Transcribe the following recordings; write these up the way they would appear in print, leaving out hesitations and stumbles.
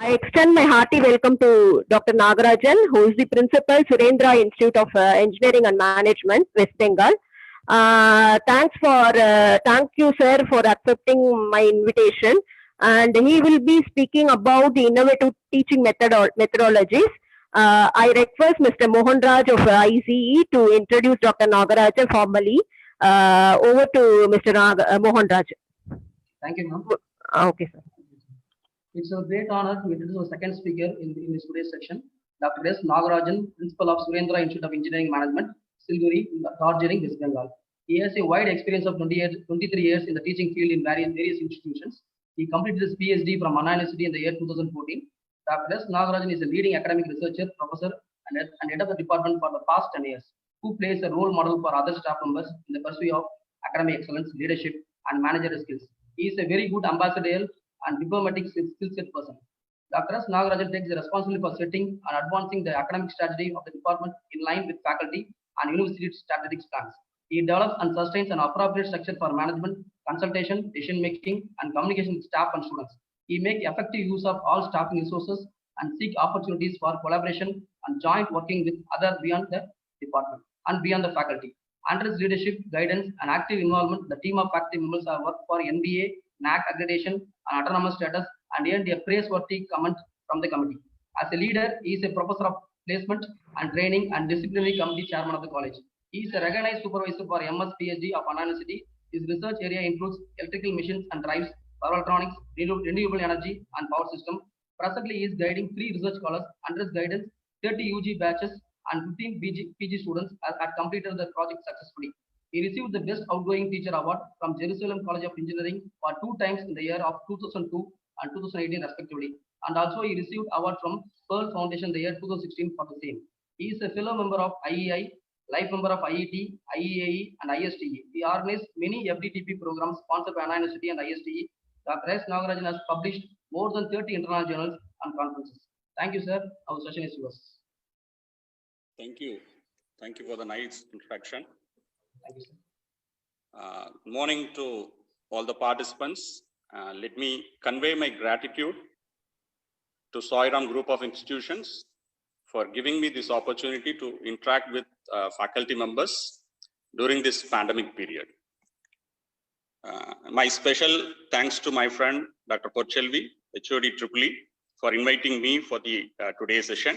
I extend my hearty welcome to Dr. Nagarajan, who is the principal, Surendra Institute of Engineering and Management, West Bengal. Thank you, sir, for accepting my invitation. And he will be speaking about the innovative teaching methodologies. I request Mr. Mohan Raj of ICE to introduce Dr. Nagarajan formally. Over to Mr. Mohan Raj. Thank you, ma'am. Okay, sir. It's a great honor to introduce our second speaker in this today's section, Dr. S. Nagarajan, Principal of Surendra Institute of Engineering Management, Siliguri, Darjeeling, West Bengal. He has a wide experience of 23 years in the teaching field in various institutions. He completed his PhD from Anna University in the year 2014. Dr. S. Nagarajan is a leading academic researcher, professor, and head of the department for the past 10 years, who plays a role model for other staff members in the pursuit of academic excellence, leadership, and managerial skills. He is a very good ambassador and diplomatic skill set person. Dr. S. Nagarajan takes the responsibility for setting and advancing the academic strategy of the department in line with faculty and university strategic plans. He develops and sustains an appropriate structure for management, consultation, decision making, and communication with staff and students. He makes effective use of all staffing resources and seek opportunities for collaboration and joint working with others beyond the department and beyond the faculty. Under his leadership, guidance, and active involvement, the team of faculty members have worked for NBA, NAC accreditation, and autonomous status, and earned a praiseworthy comment from the committee. As a leader, he is a professor of placement and training and disciplinary committee chairman of the college. He is a recognized supervisor for MS PhD of Anna University. His research area includes electrical machines and drives, power electronics, renewable energy, and power system. Presently, he is guiding 3 research scholars. Under his guidance, 30 UG batches and 15 PG students have completed the project successfully. He received the Best Outgoing Teacher Award from Jerusalem College of Engineering for 2 times in the year of 2002 and 2018 respectively. And also he received award from Pearl Foundation the year 2016 for the same. He is a fellow member of IEI, life member of IET, IEAE, and ISTE. He organized many FDTP programs sponsored by Anna University and ISTE. Dr. S. Nagarajan has published more than 30 international journals and conferences. Thank you, sir. Our session is yours. Thank you. Thank you for the nice introduction. Thank you, sir. Good morning to all the participants. Let me convey my gratitude to Soiram Group of Institutions for giving me this opportunity to interact with faculty members during this pandemic period. My special thanks to my friend Dr. Porchelvi, HOD EEE, for inviting me for the today's session.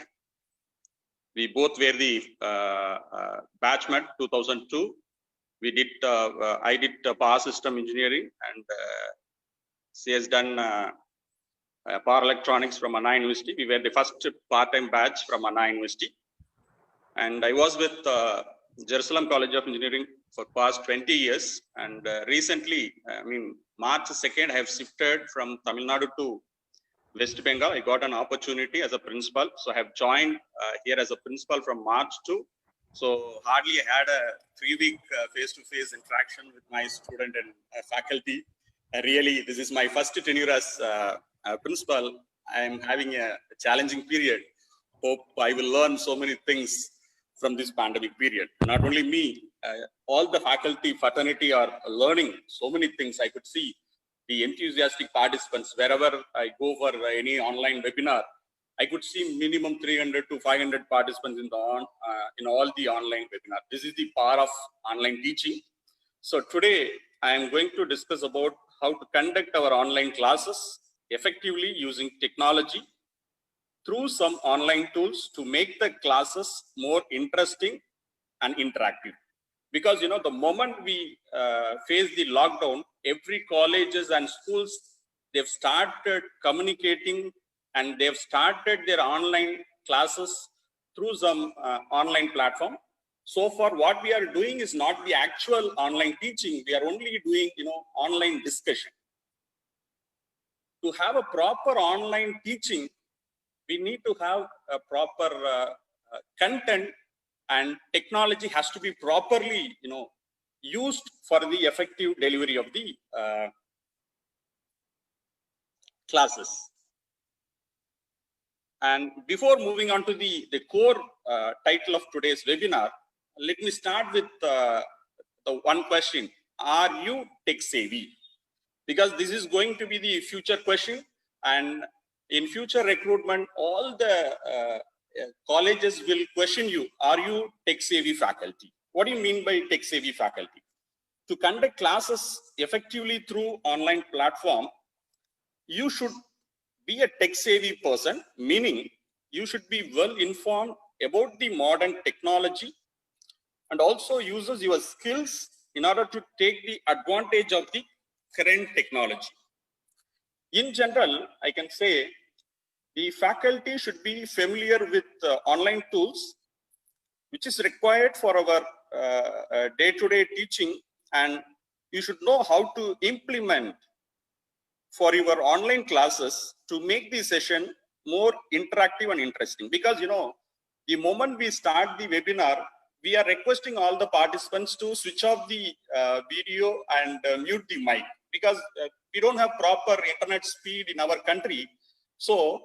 We both were the batchmate 2002. We did, I did power system engineering, and she has done power electronics from Anna University. We were the first part-time batch from Anna University. And I was with Jerusalem College of Engineering for past 20 years. And recently, March 2nd, I have shifted from Tamil Nadu to West Bengal. I got an opportunity as a principal. So I have joined here as a principal from March 2. So hardly I had a 3-week face-to-face interaction with my student and faculty. Really, this is my first tenure as principal. I am having a challenging period. Hope I will learn so many things from this pandemic period. Not only me, all the faculty fraternity are learning so many things. I could see the enthusiastic participants wherever I go for any online webinar. I could see minimum 300 to 500 participants in all the online webinar. This is the power of online teaching. So today I am going to discuss about how to conduct our online classes effectively using technology through some online tools to make the classes more interesting and interactive. Because the moment we face the lockdown, every colleges and schools, they've started communicating and they've started their online classes through some online platform. So far, what we are doing is not the actual online teaching. We are only doing, online discussion. To have a proper online teaching, we need to have a proper content, and technology has to be properly, used for the effective delivery of the classes. And before moving on to the core title of today's webinar, let me start with the one question: are you tech savvy? Because this is going to be the future question, and in future recruitment, all the colleges will question you, are you tech-savvy faculty? What do you mean by tech-savvy faculty? To conduct classes effectively through online platform, you should be a tech-savvy person, meaning you should be well informed about the modern technology and also uses your skills in order to take the advantage of the current technology. In general, I can say the faculty should be familiar with online tools, which is required for our day-to-day teaching, and you should know how to implement for your online classes to make the session more interactive and interesting. Because, you know, the moment we start the webinar, we are requesting all the participants to switch off the video and mute the mic, because we don't have proper internet speed in our country. So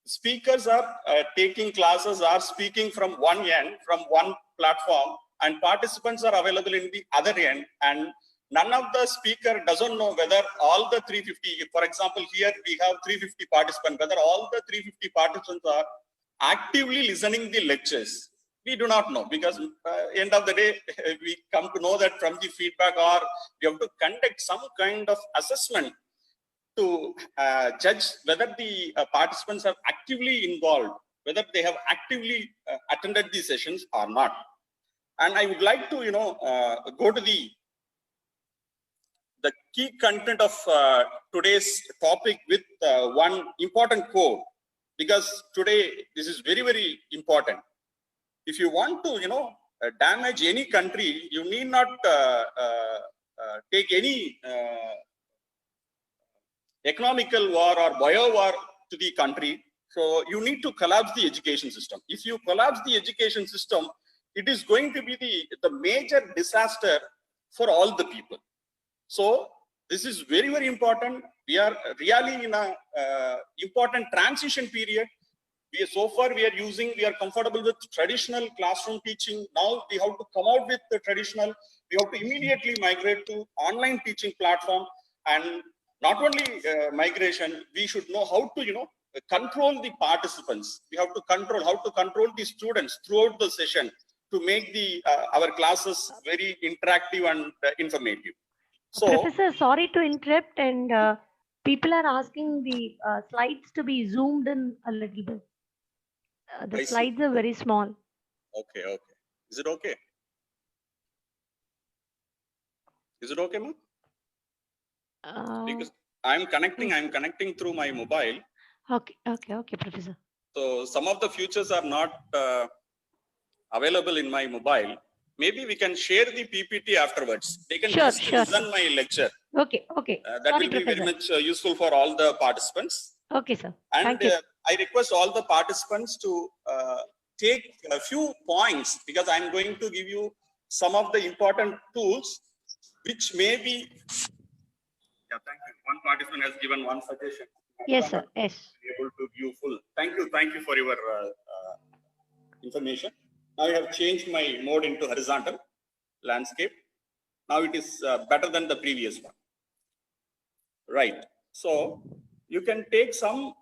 speakers are taking classes, are speaking from one end, from one platform, and participants are available in the other end, and none of the speaker doesn't know whether all the 350, for example, here we have 350 participants, whether all the 350 participants are actively listening the lectures. We do not know, because end of the day, we come to know that from the feedback, or we have to conduct some kind of assessment to judge whether the participants are actively involved, whether they have actively attended the sessions or not. And I would like to, you know, go to the key content of today's topic with one important quote, because today this is very, very important. If you want to, you know, damage any country, you need not take any economical war or bio war to the country. So you need to collapse the education system. If you collapse the education system, it is going to be the major disaster for all the people. So this is very, very important. We are really in a important transition period. So far we are comfortable with traditional classroom teaching. Now we have to come out with the traditional. We have to immediately migrate to online teaching platform. And not only migration, we should know how to, you know, control the participants. We have to control how to control the students throughout the session to make the our classes very interactive and informative. So, Professor, sorry to interrupt, and people are asking the slides to be zoomed in a little bit. The slides are very small. Okay, okay. Is it okay? Is it okay, ma'am? Because I'm connecting through my mobile. Okay, Professor. So some of the features are not available in my mobile. Maybe we can share the PPT afterwards. They can just listen my lecture. Okay. That will be very much useful for all the participants. Okay, sir. And thank you. I request all the participants to take a few points, because I'm going to give you some of the important tools which may be. Yeah, thank you. One participant has given one suggestion. Yes, sir. Yes. Able to view full. Thank you for your information. Now I have changed my mode into horizontal landscape. Now it is better than the previous one. Right. So you can take some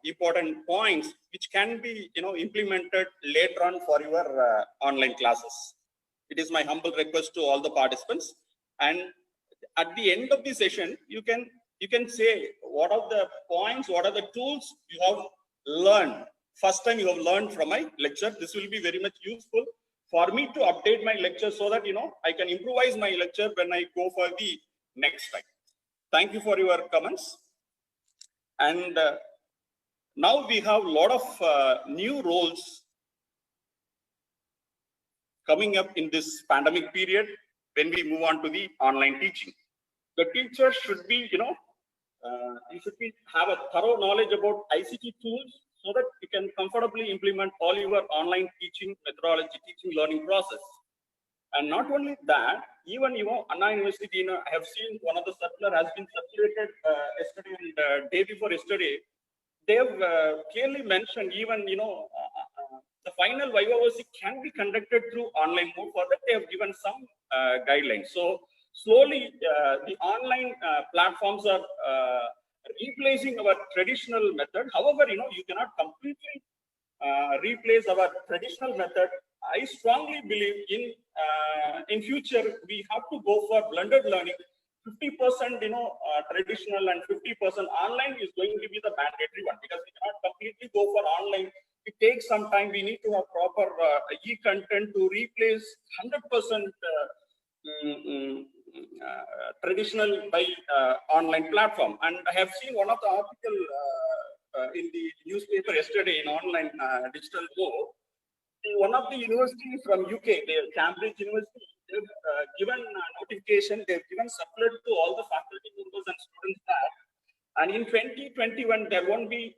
important points which can be, you know, implemented later on for your online classes. It is my humble request to all the participants. And at the end of the session, you can say what are the points, what are the tools you have learned. First time you have learned from my lecture. This will be very much useful for me to update my lecture so that, you know, I can improvise my lecture when I go for the next time. Thank you for your comments. And now we have a lot of new roles coming up in this pandemic period when we move on to the online teaching. The teacher should be, you know, you should have a thorough knowledge about ICT tools so that you can comfortably implement all your online teaching methodology, teaching learning process. And not only that, even, you know, Anna University, you know, I have seen one of the circular has been circulated yesterday and day before yesterday. They have clearly mentioned even, you know, the final YOC can be conducted through online mode. For that, they have given some guidelines. So slowly, the online platforms are replacing our traditional method. However, you cannot completely replace our traditional method. I strongly believe in future we have to go for blended learning. 50% traditional and 50% online is going to be the mandatory one, because we cannot completely go for online. It takes some time. We need to have proper e-content to replace 100% traditional by online platform. And I have seen one of the article in the newspaper yesterday in online digital law. One of the universities from UK, Cambridge University, they've given notification, they've given circular to all the faculty members and students that, and in 2021 there won't be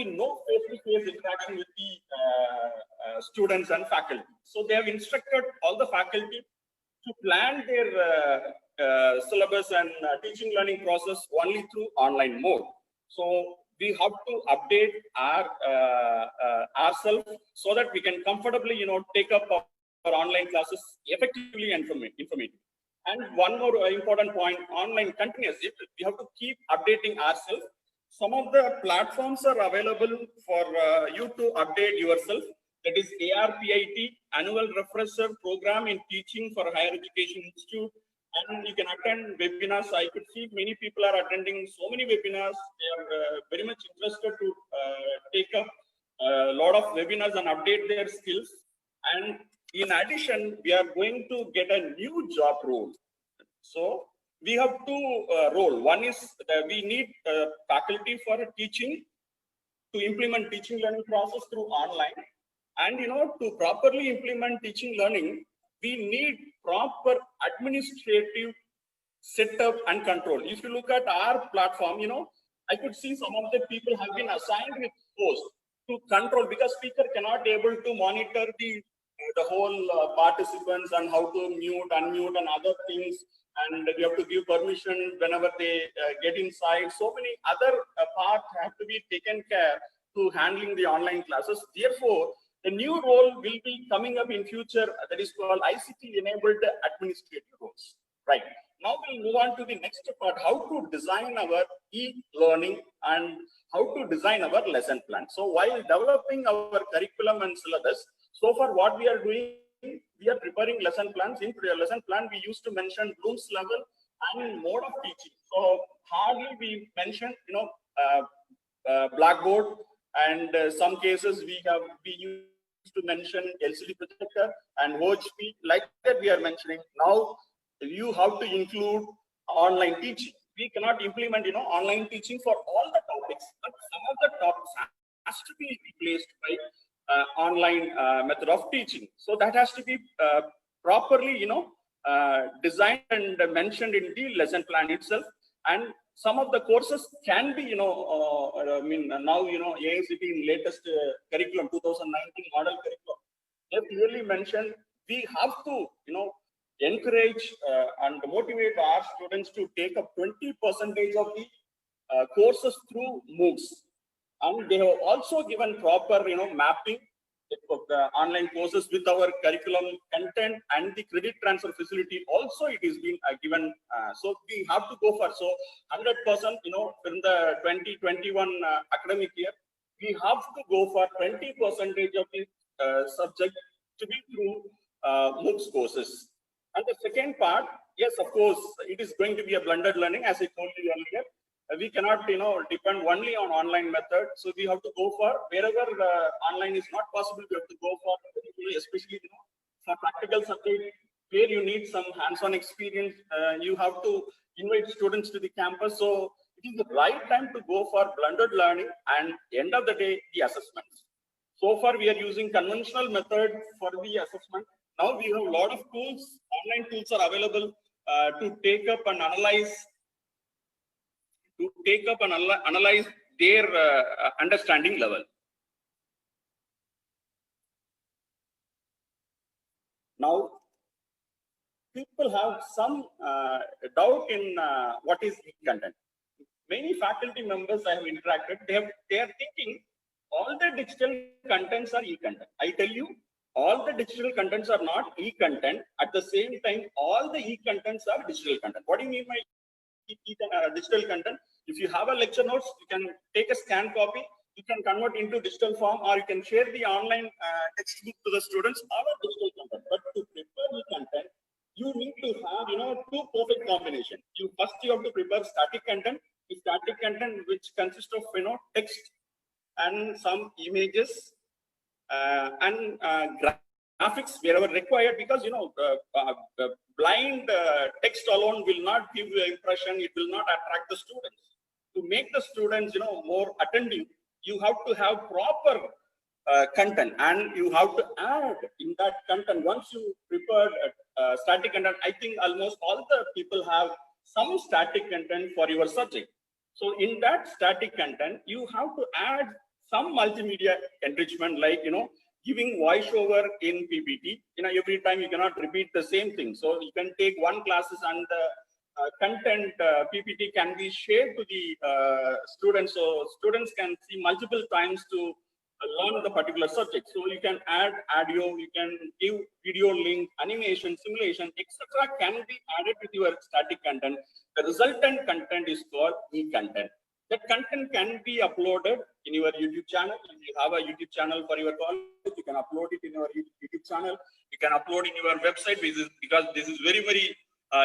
no face-to-face interaction with the students and faculty. So they have instructed all the faculty to plan their syllabus and teaching learning process only through online mode. So we have to update ourselves so that we can comfortably, take up our online classes effectively and informative. And one more important point: online continuously. We have to keep updating ourselves. Some of the platforms are available for you to update yourself. That is ARPIT, Annual Refresher Program in Teaching for Higher Education Institute. And you can attend webinars. I could see many people are attending so many webinars. They are very much interested to take up a lot of webinars and update their skills. And in addition, we are going to get a new job role. So we have two roles. One is that we need faculty for teaching, to implement teaching learning process through online. And to properly implement teaching learning, we need proper administrative setup and control. If you look at our platform, I could see some of the people have been assigned with posts to control, because speaker cannot able to monitor the whole participants and how to mute, unmute and other things. And you have to give permission whenever they get inside. So many other parts have to be taken care to handling the online classes. Therefore, the new role will be coming up in future, that is called ICT enabled administrative roles. Right. Now we'll move on to the next part: how to design our e-learning and how to design our lesson plan. So while developing our curriculum and syllabus, so far what we are doing, we are preparing lesson plans. In lesson plan, we used to mention Bloom's level and mode of teaching. So hardly we mentioned, Blackboard, and some cases we used to mention LCD projector and OHP. Like that we are mentioning. Now you have to include online teaching. We cannot implement, online teaching for all the topics, but some of the topics has to be replaced by online method of teaching. So that has to be properly, designed and mentioned in the lesson plan itself. And some of the courses can be, now, AICT in latest curriculum, 2019 model curriculum, they clearly mentioned we have to, encourage and motivate our students to take up 20% of the courses through MOOCs. And they have also given proper, mapping of the online courses with our curriculum content, and the credit transfer facility also it is being given. So we have to go for 100%, in the 2021 academic year, we have to go for 20% of the subject to be through MOOCs courses. And the second part, yes, of course, it is going to be a blended learning, as I told you earlier. We cannot, depend only on online method. So we have to go for wherever online is not possible. We have to go for, especially for practical subject where you need some hands-on experience. You have to invite students to the campus. So it is the right time to go for blended learning. And end of the day, the assessments. So far, we are using conventional method for the assessment. Now we have a lot of tools. Online tools are available to take up and analyze. Analyze their understanding level. Now, people have some doubt in what is e-content. Many faculty members I have interacted, they are thinking all the digital contents are e-content. I tell you, all the digital contents are not e-content. At the same time, all the e-contents are digital content. What do you mean by digital content? If you have a lecture notes, you can take a scan copy, you can convert into digital form, or you can share the online textbook to the students or a digital content. But to prepare the content, you need to have, two perfect combination. First you have to prepare static content, the static content which consists of, text and some images and graphics wherever required, because blind text alone will not give you an impression, it will not attract the students. To make the students more attentive, you have to have proper content, and you have to add in that content. Once you prepare static content, I think almost all the people have some static content for your subject. So in that static content, you have to add some multimedia enrichment, like giving voiceover in PPT. Every time you cannot repeat the same thing, so you can take one classes and the content PPT can be shared to the students, so students can see multiple times to learn the particular subject. So you can add audio, you can give video link, animation, simulation, etc. can be added with your static content. The resultant content is called e-content. That content can be uploaded in your YouTube channel. If you have a YouTube channel for your college, you can upload it in your YouTube channel. You can upload in your website, because this is very, very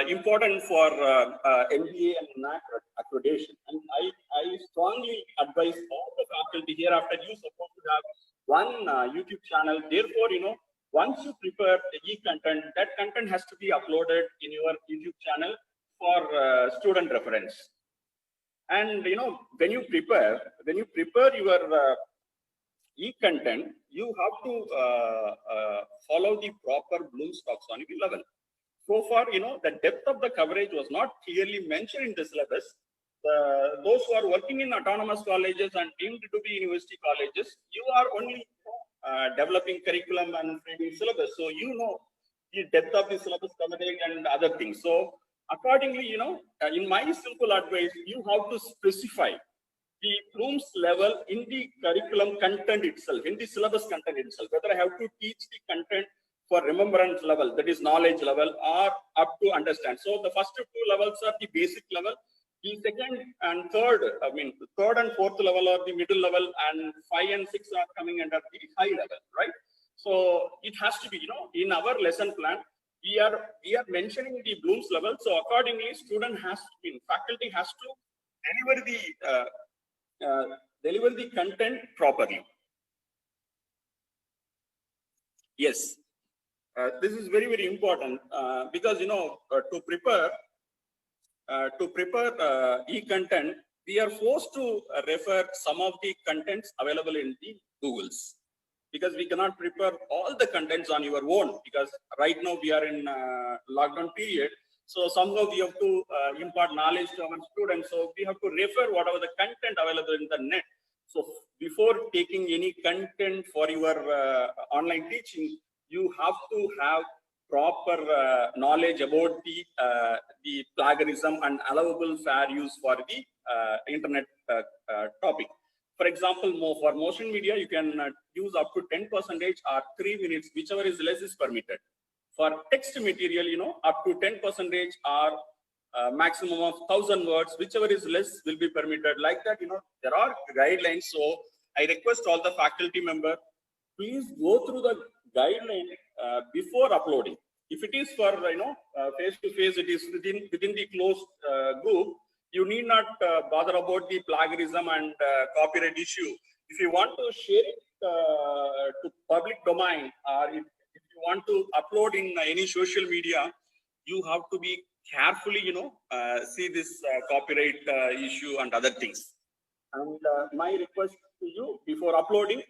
important for MBA and NAAC accreditation. And I strongly advise all the faculty hereafter, you're supposed to have one YouTube channel. Therefore, once you prepare the e-content, that content has to be uploaded in your YouTube channel for student reference. And when you prepare your e-content, you have to follow the proper Bloom's taxonomy level. So far, the depth of the coverage was not clearly mentioned in the syllabus. Those who are working in autonomous colleges and deemed to be university colleges, you are only developing curriculum and framing syllabus. So the depth of the syllabus coverage and other things. So accordingly, in my simple advice, you have to specify the Bloom's level in the curriculum content itself, in the syllabus content itself, whether I have to teach the content for remembrance level, that is knowledge level, or up to understand. So the first two levels are the basic level. The second and third, third and fourth level are the middle level, and 5 and 6 are coming under the high level, right? So it has to be, in our lesson plan, we are mentioning the Bloom's level. So accordingly, faculty has to deliver the content properly. Yes. This is very, very important because to prepare e-content, we are forced to refer some of the contents available in the Googles, because we cannot prepare all the contents on your own, because right now we are in lockdown period. So somehow we have to impart knowledge to our students. So we have to refer whatever the content available in the net. So before taking any content for your online teaching, you have to have proper knowledge about the plagiarism and allowable fair use for the internet topic. For example, for motion media, you can use up to 10% or 3 minutes, whichever is less is permitted. For text material, up to 10% or maximum of 1,000 words, whichever is less will be permitted. Like that, there are guidelines. So I request all the faculty members, please go through the guideline before uploading. If it is for face-to-face, it is within the closed group, you need not bother about the plagiarism and copyright issue. If you want to share it to public domain, or if you want to upload in any social media, you have to be carefully, see this copyright issue and other things. And my request to you, before uploading,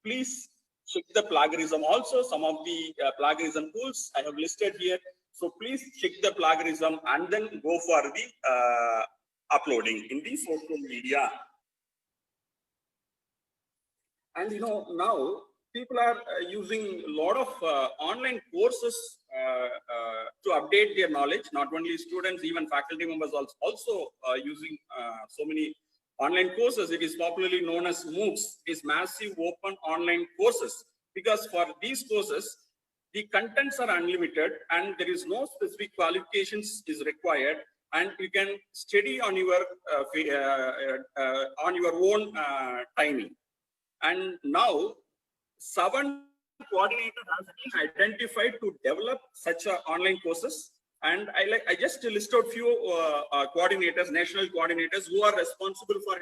please check the plagiarism. Also, some of the plagiarism tools I have listed here. So please check the plagiarism and then go for the uploading in the social media. And now people are using a lot of online courses to update their knowledge. Not only students, even faculty members also using so many online courses. It is popularly known as MOOCs, is massive open online courses, because for these courses, the contents are unlimited and there is no specific qualifications is required. and you can study on your own timing. And now 7 coordinators have been identified to develop such online courses. And I just list out few coordinators, national coordinators who are responsible for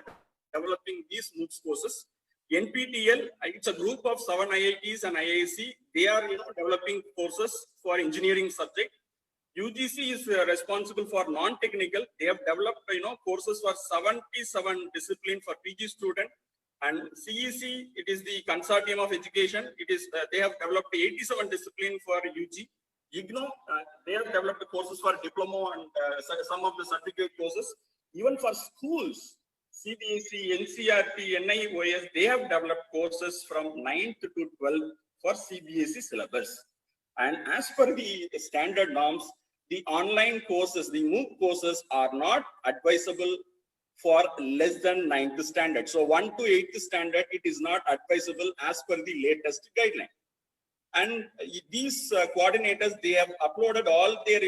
developing these MOOCs courses. NPTEL, it's a group of 7 IITs and IISc. They are developing courses for engineering subject. UGC is responsible for non-technical. They have developed courses for 77 disciplines for PG student. And CEC, it is the Consortium of Education. It is they have developed 87 disciplines for UG. IGNOU, they have developed courses for diploma and some of the certificate courses. Even for schools, CBSE, NCERT, NIOS, they have developed courses from 9th to 12th for CBSE syllabus. And as per the standard norms, the online courses, the MOOC courses are not advisable for less than 9th standard. So 1 to 8th standard, it is not advisable as per the latest guideline. And these coordinators, they have uploaded all their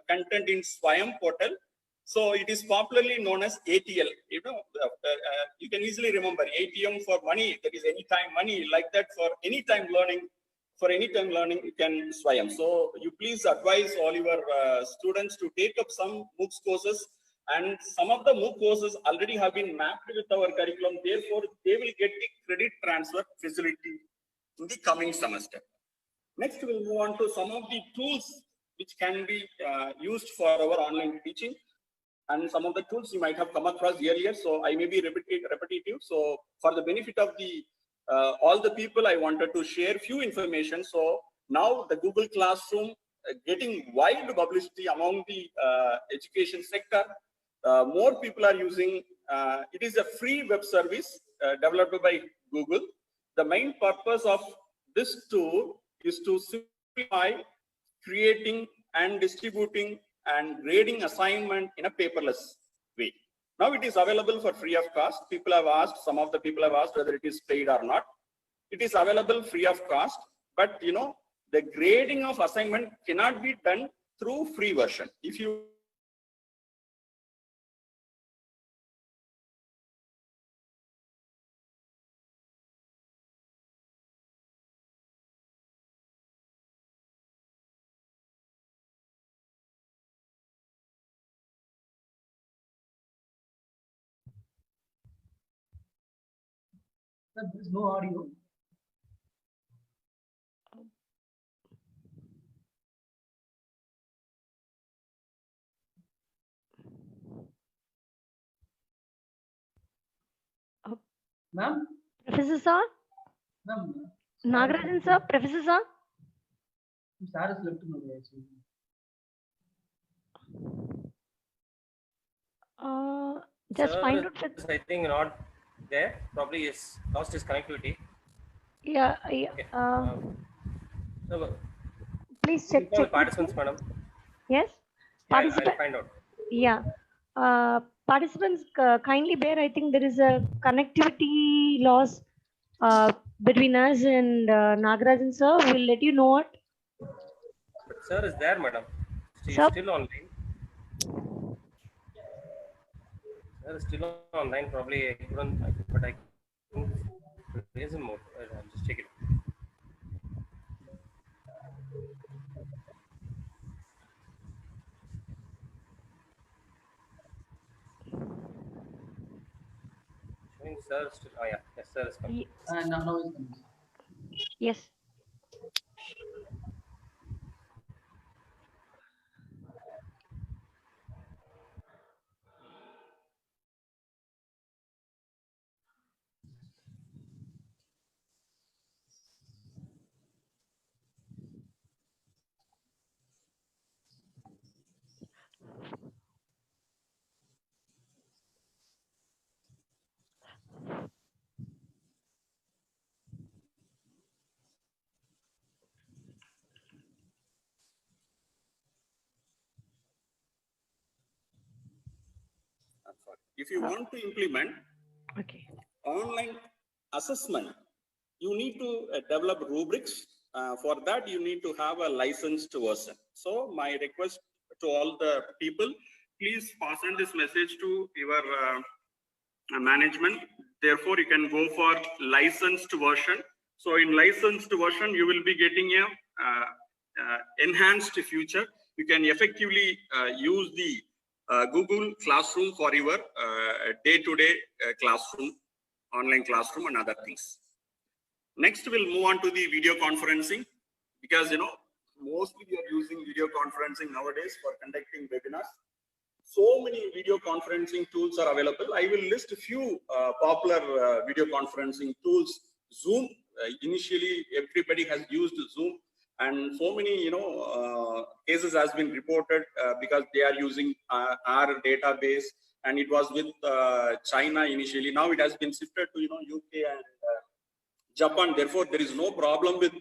content in Swayam portal. So it is popularly known as ATL. You can easily remember ATM for money, that is anytime money, like that for anytime learning. For anytime learning, you can Swayam. So you please advise all your students to take up some MOOCs courses. And some of the MOOC courses already have been mapped with our curriculum. Therefore, they will get the credit transfer facility in the coming semester. Next, we'll move on to some of the tools which can be used for our online teaching. And some of the tools you might have come across earlier, so I may be repetitive. So for the benefit of the all the people, I wanted to share few information. So now the Google Classroom getting wide publicity among the education sector. More people are using. It is a free web service developed by Google. The main purpose of this tool is to simplify creating and distributing and grading assignment in a paperless way. Now it is available for free of cost. People have asked, some of the people have asked whether it is paid or not. It is available free of cost, but the grading of assignment cannot be done through free version. If you Sir, there is no audio. Ma'am? Professor sir? Ma'am? Nagarajan sir? Professor sir? Sir is left to me actually. Just Sir, find out with, I think not there. Probably is lost his connectivity. yeah, Okay. So please you check. call participants, madam. Yes? Yeah, I'll Participant. find out. Yeah. Participants, kindly bear, I think there is a connectivity loss between us and Nagarajan sir. We'll let you know it. But sir is there, madam. She is Sir? still online. Sir is still online. Probably I couldn't, but I think there is more. I'll just check it. Showing sir still. Oh yeah, yes, sir is coming. Now is coming. Yes. if you want to implement Okay. online assessment, you need to develop rubrics. For that, you need to have a licensed version. So my request to all the people, please pass on this message to your management. Therefore, you can go for licensed version. So in licensed version, you will be getting a enhanced feature. You can effectively use the Google Classroom for your day-to-day classroom, online classroom and other things. Next, we'll move on to the video conferencing, because mostly we are using video conferencing nowadays for conducting webinars. So many video conferencing tools are available. I will list a few popular video conferencing tools. Zoom, initially everybody has used Zoom, and so many cases has been reported because they are using our database, and it was with China initially. Now it has been shifted to UK and Japan. Therefore, there is no problem with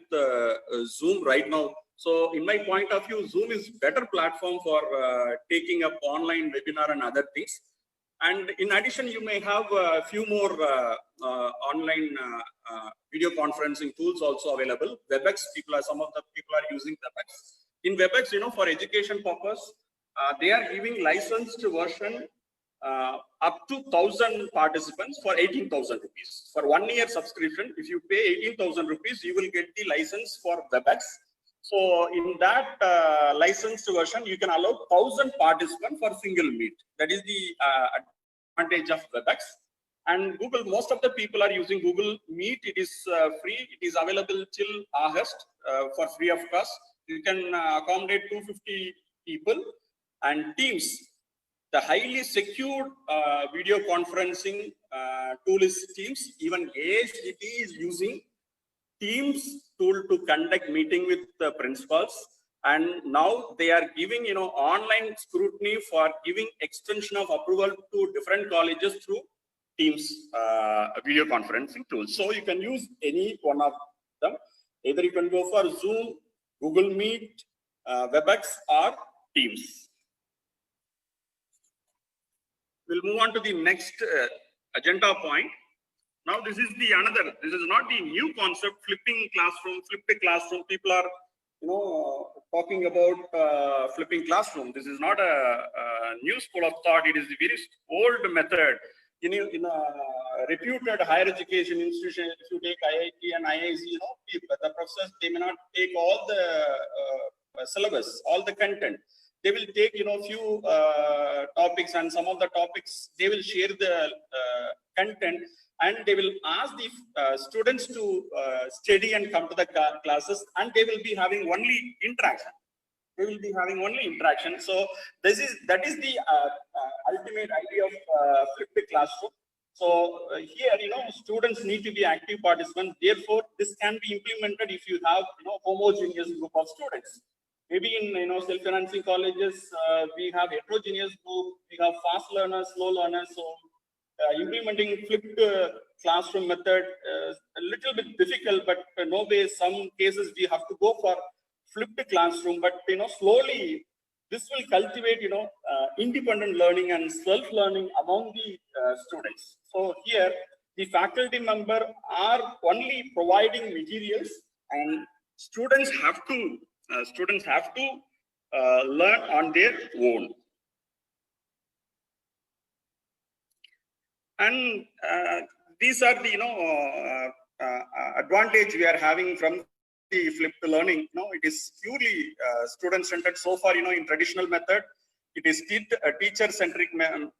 Zoom right now. So in my point of view, Zoom is better platform for taking up online webinar and other things. And in addition, you may have a few more online video conferencing tools also available. WebEx, some of the people are using WebEx. In WebEx, for education purpose, they are giving licensed version up to 1,000 participants for 18,000 rupees. For 1 year subscription, if you pay 18,000 rupees, you will get the license for WebEx. So in that licensed version, you can allow 1,000 participants for single meet. That is the advantage of WebEx. And Google, most of the people are using Google Meet. It is free. It is available till August for free of cost. You can accommodate 250 people. And Teams, the highly secured video conferencing tool is Teams. Even AICTE is using Teams tool to conduct meeting with the principals, and now they are giving online scrutiny for giving extension of approval to different colleges through Teams video conferencing tools. So you can use any one of them. Either you can go for Zoom, Google Meet, WebEx, or Teams. We'll move on to the next agenda point. Now this is not the new concept, flipping classroom, flipped classroom. People are, talking about flipping classroom. This is not a new school of thought. It is a very old method. In a reputed higher education institution, if you take IIT and IISc, the professors, they may not take all the syllabus, all the content. They will take, few topics, and some of the topics, they will share the content, and they will ask the students to study and come to the classes, and they will be having only interaction. They will be having only interaction. So that is the ultimate idea of flipped classroom. So here, students need to be active participants. Therefore, this can be implemented if you have, homogeneous group of students. Maybe in self-financing colleges, we have heterogeneous group, we have fast learners, slow learners. So implementing flipped classroom method is a little bit difficult, but no way, some cases we have to go for flipped classroom. But slowly this will cultivate independent learning and self-learning among the students. So here the faculty member are only providing materials, and students have to learn on their own. And these are the advantage we are having from the flipped learning. It is purely student-centered so far. In traditional method, it is teacher-centric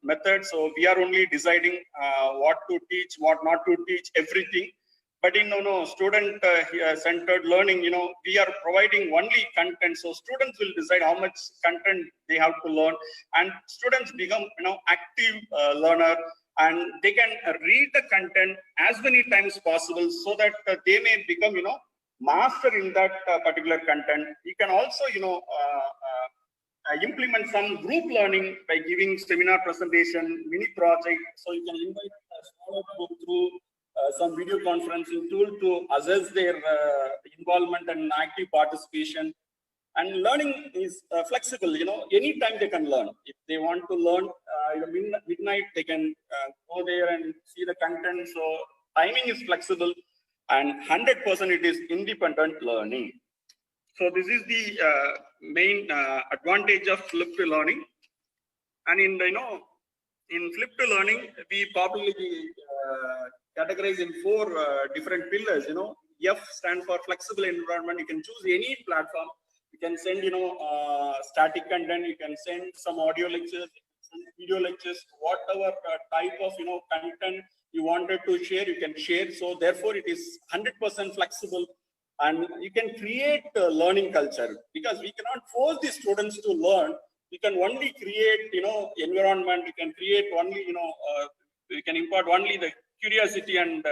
method. So we are only deciding what to teach, what not to teach, everything. But in student-centered learning, we are providing only content. So students will decide how much content they have to learn, and students become active learner, and they can read the content as many times possible, so that they may become master in that particular content. You can also implement some group learning by giving seminar presentation, mini project. So you can invite a smaller group through some video conferencing tool to assess their involvement and active participation. And learning is flexible. Anytime they can learn. If they want to learn midnight, they can go there and see the content. So timing is flexible, and 100% it is independent learning. So this is the main advantage of flipped learning. And in in flipped learning, we popularly categorize in 4 different pillars. F stands for flexible environment. You can choose any platform. You can send static content. You can send some audio lectures, some video lectures, whatever type of content you wanted to share, you can share. So therefore, it is 100% flexible, and you can create a learning culture, because we cannot force the students to learn. We can only create environment. We can create only we can impart only the curiosity and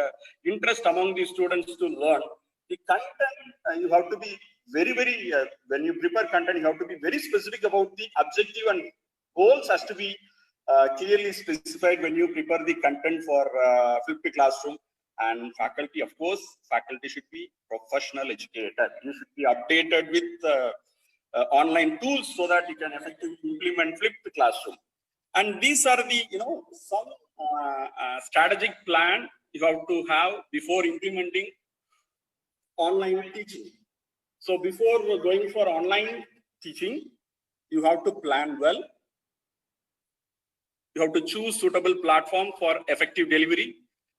interest among the students to learn. The content, you have to be very when you prepare content, you have to be very specific about the objective, and goals has to be clearly specified when you prepare the content for flipped classroom. And faculty, of course, faculty should be professional educated. You should be updated with online tools so that you can effectively implement flipped classroom. And these are the some strategic plan you have to have before implementing online teaching. So before going for online teaching, you have to plan well. You have to choose suitable platform for effective delivery.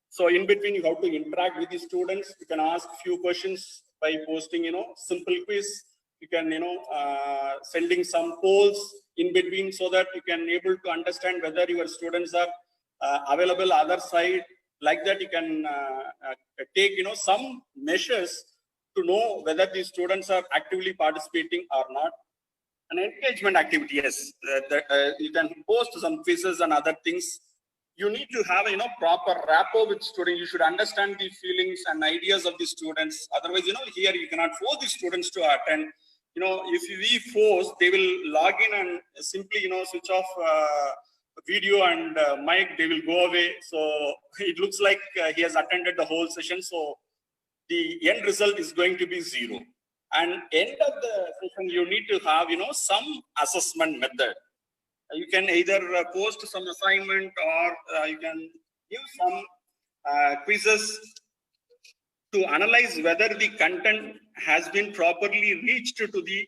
So in between, you have to interact with the students. You can ask few questions by posting, simple quiz. You can, sending some polls in between, so that you can able to understand whether your students are available other side. Like that, you can take, some measures to know whether the students are actively participating or not. An engagement activity, yes, you can post some quizzes and other things. You need to have proper rapport with students. You should understand the feelings and ideas of the students. Otherwise, here you cannot force the students to attend. If we force, they will log in and simply switch off video and mic. They will go away. So it looks like he has attended the whole session. So the end result is going to be 0. And end of the session, you need to have some assessment method. You can either post some assignment, or you can give some quizzes to analyze whether the content has been properly reached to the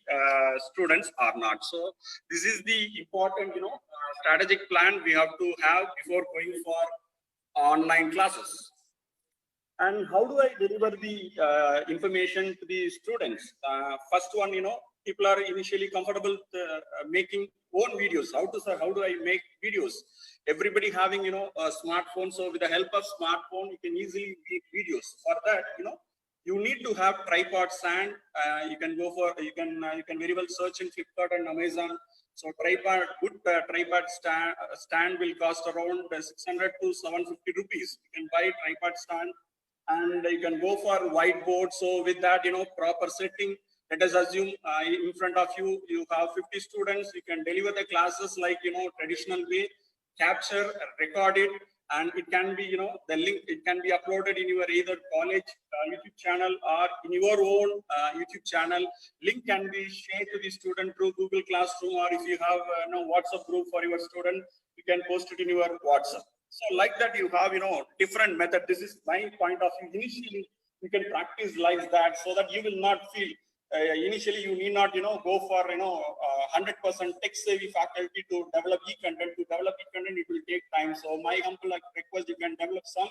students or not. So this is the important strategic plan we have to have before going for online classes. And how do I deliver the information to the students? First one, people are initially comfortable making own videos. How do I make videos? Everybody having a smartphone. So with the help of smartphone, you can easily make videos. For that, you need to have tripod stand. You can go for you can very well search in Flipkart and Amazon. So tripod, good tripod stand will cost around 600 to 750 rupees. You can buy tripod stand. And you can go for whiteboard. So with that, proper setting, let us assume in front of you, you have 50 students. You can deliver the classes like, traditional way, capture, record it, and it can be, the link, it can be uploaded in your either college YouTube channel or in your own YouTube channel. Link can be shared to the student through Google Classroom, or if you have WhatsApp group for your student, you can post it in your WhatsApp. So like that, you have, different method. This is my point of view. Initially, you can practice like that, so that you will not feel, initially you need not, go for, 100% tech-savvy faculty to develop e-content. To develop e-content, it will take time. So my humble request, you can develop some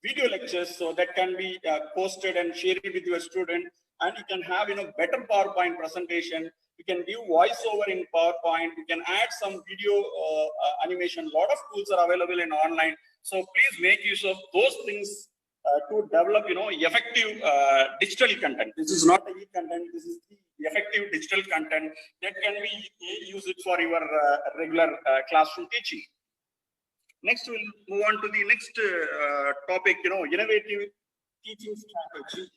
video lectures, so that can be posted and shared with your student. And you can have, better PowerPoint presentation. You can give voiceover in PowerPoint. You can add some video animation. A lot of tools are available in online. So please make use of those things to develop, effective digital content. This is not e-content. This is the effective digital content that can be used for your regular classroom teaching. Next, we'll move on to the next topic. Innovative teaching strategy.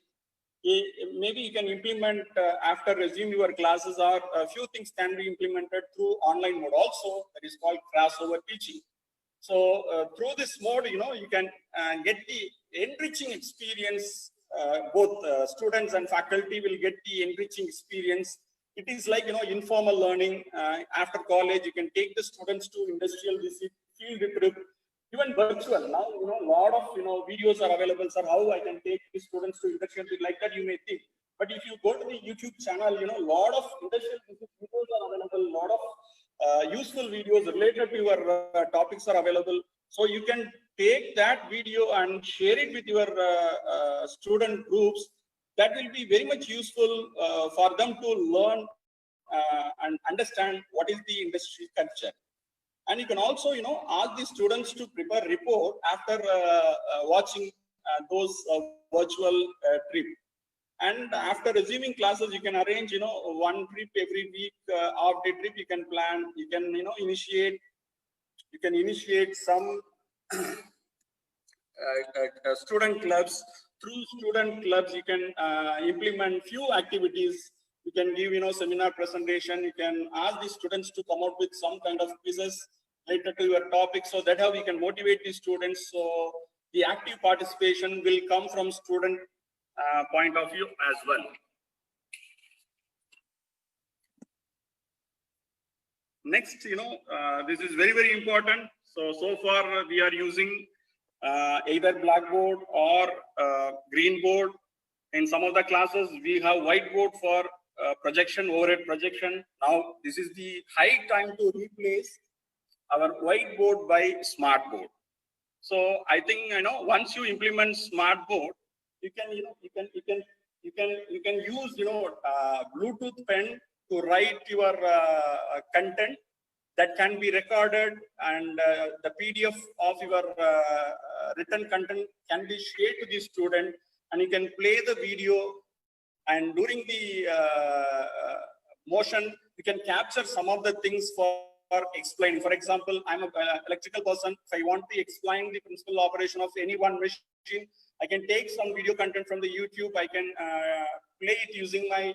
Maybe you can implement after resuming your classes, or a few things can be implemented through online mode also. That is called crossover teaching. So through this mode, you can get the enriching experience. Both students and faculty will get the enriching experience. It is like, informal learning. After college, you can take the students to industrial visit, field trip, even virtual. Now, a lot of, videos are available. Sir, how I can take the students to industrial visit, like that you may think. But if you go to the YouTube channel, a lot of industrial visit videos are available. A lot of useful videos related to your topics are available. So you can take that video and share it with your student groups. That will be very much useful for them to learn and understand what is the industry culture. And you can also, ask the students to prepare report after watching those virtual trip. And after resuming classes, you can arrange, 1 trip every week, half-day trip. You can plan. You can, initiate. You can initiate some student clubs. Through student clubs, you can implement few activities. You can give, seminar presentation. You can ask the students to come out with some kind of quizzes related to your topic. So that how we can motivate the students. So the active participation will come from student point of view as well. Next, this is very, very important. So far we are using either Blackboard or Greenboard. In some of the classes, we have whiteboard for projection, overhead projection. Now, this is the high time to replace our whiteboard by smartboard. So I think, once you implement smartboard, you can use, Bluetooth pen to write your content that can be recorded, and the PDF of your written content can be shared to the student, and you can play the video, and during the motion, you can capture some of the things for explaining. For example, I'm an electrical person. If I want to explain the principal operation of any one machine, I can take some video content from the YouTube. I can play it using my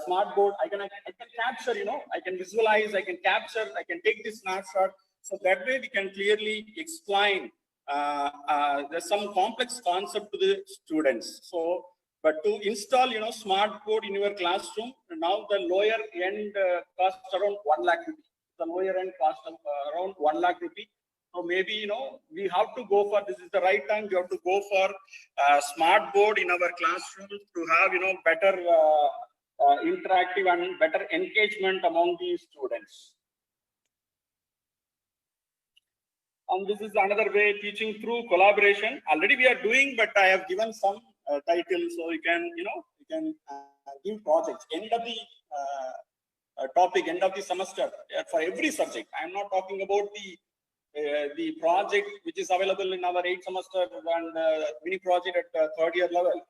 smartboard. I can capture, I can visualize, I can capture, I can take this snapshot. So that way we can clearly explain there's some complex concept to the students. So, but to install, smartboard in your classroom, now the lower end costs around 1 lakh rupee. The lower end cost of around 1 lakh rupee. So maybe, we have to go for, this is the right time, we have to go for smartboard in our classroom to have, better interactive and better engagement among the students. And this is another way, teaching through collaboration. Already we are doing, but I have given some titles, so you can, give projects. End of the topic, end of the semester for every subject. I am not talking about the project which is available in our 8th semester and mini project at 3rd year level.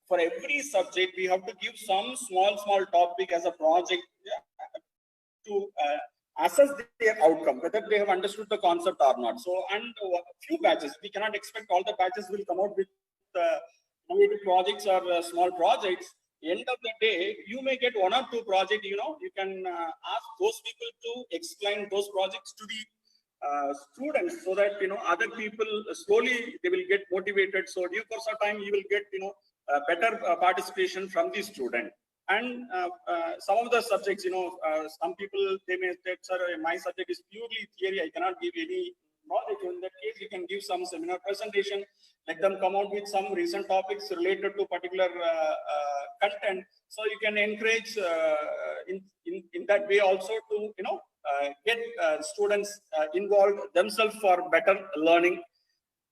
For every subject, we have to give some small topic as a project to assess their outcome, whether they have understood the concept or not. So, and few batches, we cannot expect all the batches will come out with innovative projects or small projects. End of the day, you may get 1 or 2 projects, you can ask those people to explain those projects to the students, so that, other people slowly, they will get motivated. So due course of time, you will get, better participation from the student. And some of the subjects, some people, they may say, sir, my subject is purely theory, I cannot give any knowledge. In that case, you can give some seminar presentation, let them come out with some recent topics related to particular content. So you can encourage in that way also to, get students involved themselves for better learning.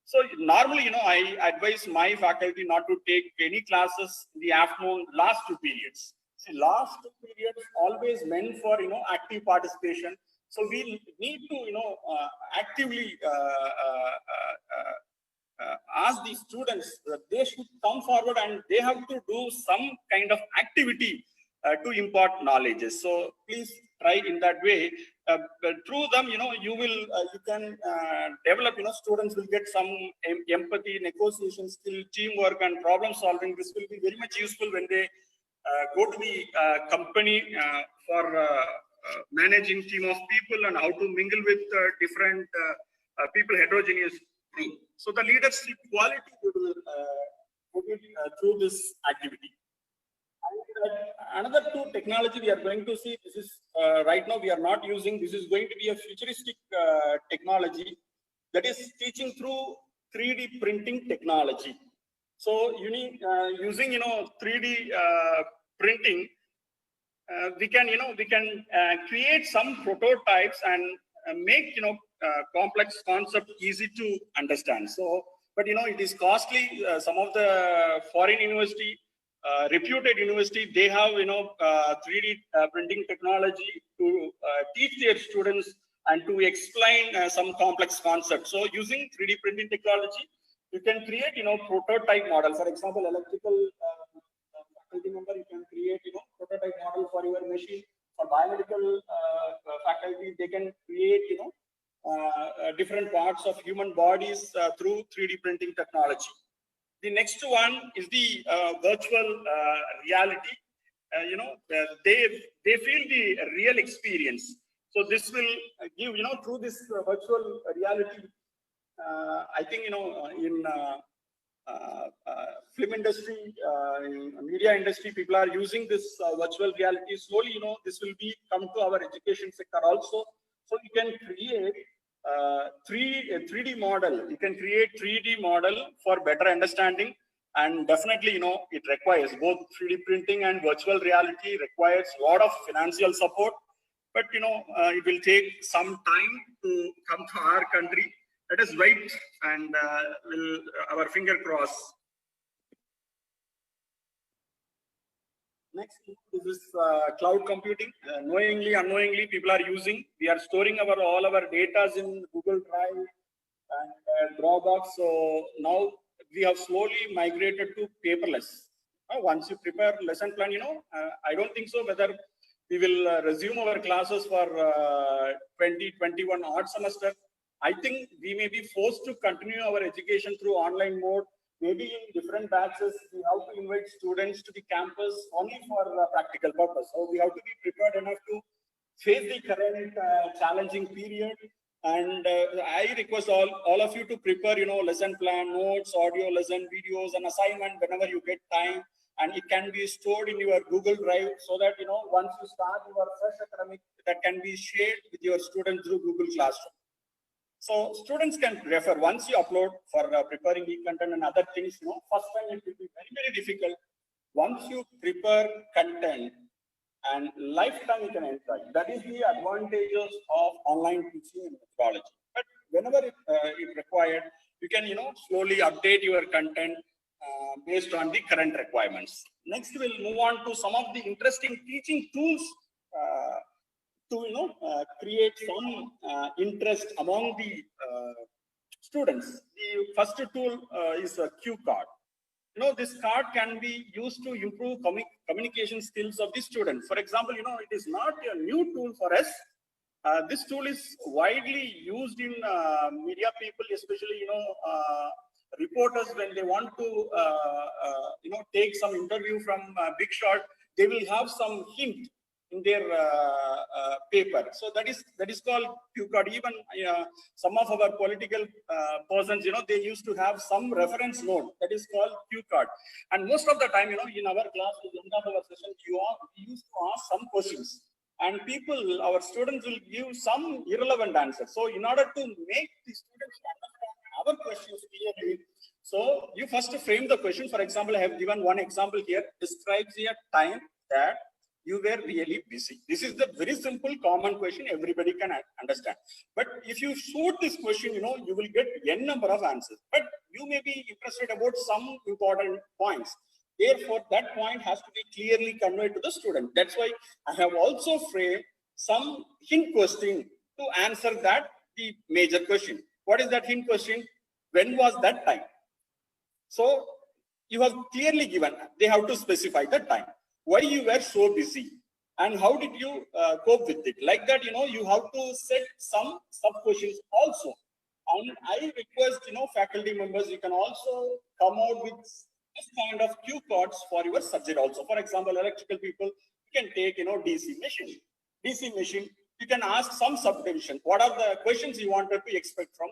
So normally, I advise my faculty not to take any classes in the afternoon, last 2 periods. See, last 2 periods always meant for, active participation. So we need to, actively ask the students that they should come forward and they have to do some kind of activity to impart knowledge. So please try in that way. Through them, you can develop, students will get some empathy, negotiation skill, teamwork, and problem solving. This will be very much useful when they go to the company for managing team of people and how to mingle with different people, heterogeneous group. So the leadership quality will through this activity. Another 2 technology we are going to see, this is right now we are not using, this is going to be a futuristic technology, that is teaching through 3D printing technology. So using 3D printing, we can create some prototypes and make complex concept easy to understand. So, but it is costly. Some of the foreign university, reputed university, they have 3D printing technology to teach their students and to explain some complex concepts. So using 3D printing technology, you can create prototype model. For example, electrical faculty member, you can create prototype model for your machine. For biomedical faculty, they can create different parts of human bodies through 3D printing technology. The next one is the virtual reality. They feel the real experience. So this will give through this virtual reality. I think in film industry, in media industry, people are using this virtual reality. Slowly, this will be come to our education sector also. So you can create 3D model. You can create 3D model for better understanding, and definitely it requires both 3D printing and virtual reality requires a lot of financial support. But it will take some time to come to our country. Let us wait and we'll our finger cross. Next, this is cloud computing. Knowingly, unknowingly, people are using. We are storing all our data in Google Drive and Dropbox. So now we have slowly migrated to paperless. Once you prepare lesson plan, I don't think so whether we will resume our classes for 2021 odd semester. I think we may be forced to continue our education through online mode. Maybe in different batches, we have to invite students to the campus only for practical purpose. So we have to be prepared enough to face the current challenging period. And I request all of you to prepare, lesson plan, notes, audio lesson, videos, and assignment whenever you get time. And it can be stored in your Google Drive so that, once you start your fresh academic, that can be shared with your students through Google Classroom. So students can refer once you upload for preparing the content and other things, first time it will be very, very difficult. Once you prepare content and lifetime you can enjoy. That is the advantages of online teaching and methodology. But whenever it required, you can, slowly update your content based on the current requirements. Next, we'll move on to some of the interesting teaching tools to create some interest among the students. The first tool is a cue card. This card can be used to improve communication skills of the student. For example, it is not a new tool for us. This tool is widely used in media people, especially reporters, when they want to take some interview from Big Shot. They will have some hint in their paper. So that is called cue card. Even some of our political persons, they used to have some reference note that is called cue card. And most of the time, in our class, at the end of our session, we used to ask some questions. And our students will give some irrelevant answers. So in order to make the students understand our questions clearly, so you first frame the question. For example, I have given one example here, describes a time that you were really busy. This is the very simple common question everybody can understand. But if you shoot this question, you will get n number of answers. But you may be interested about some important points. Therefore, that point has to be clearly conveyed to the student. That's why I have also framed some hint question to answer the major question. What is that hint question? When was that time? So you have clearly given, they have to specify the time. Why you were so busy and how did you cope with it? Like that, you have to set some sub-questions also. And I request, faculty members, you can also come out with this kind of cue cards for your subject also. For example, electrical people, you can take, DC machine. DC machine, you can ask some subdivision. What are the questions you wanted to expect from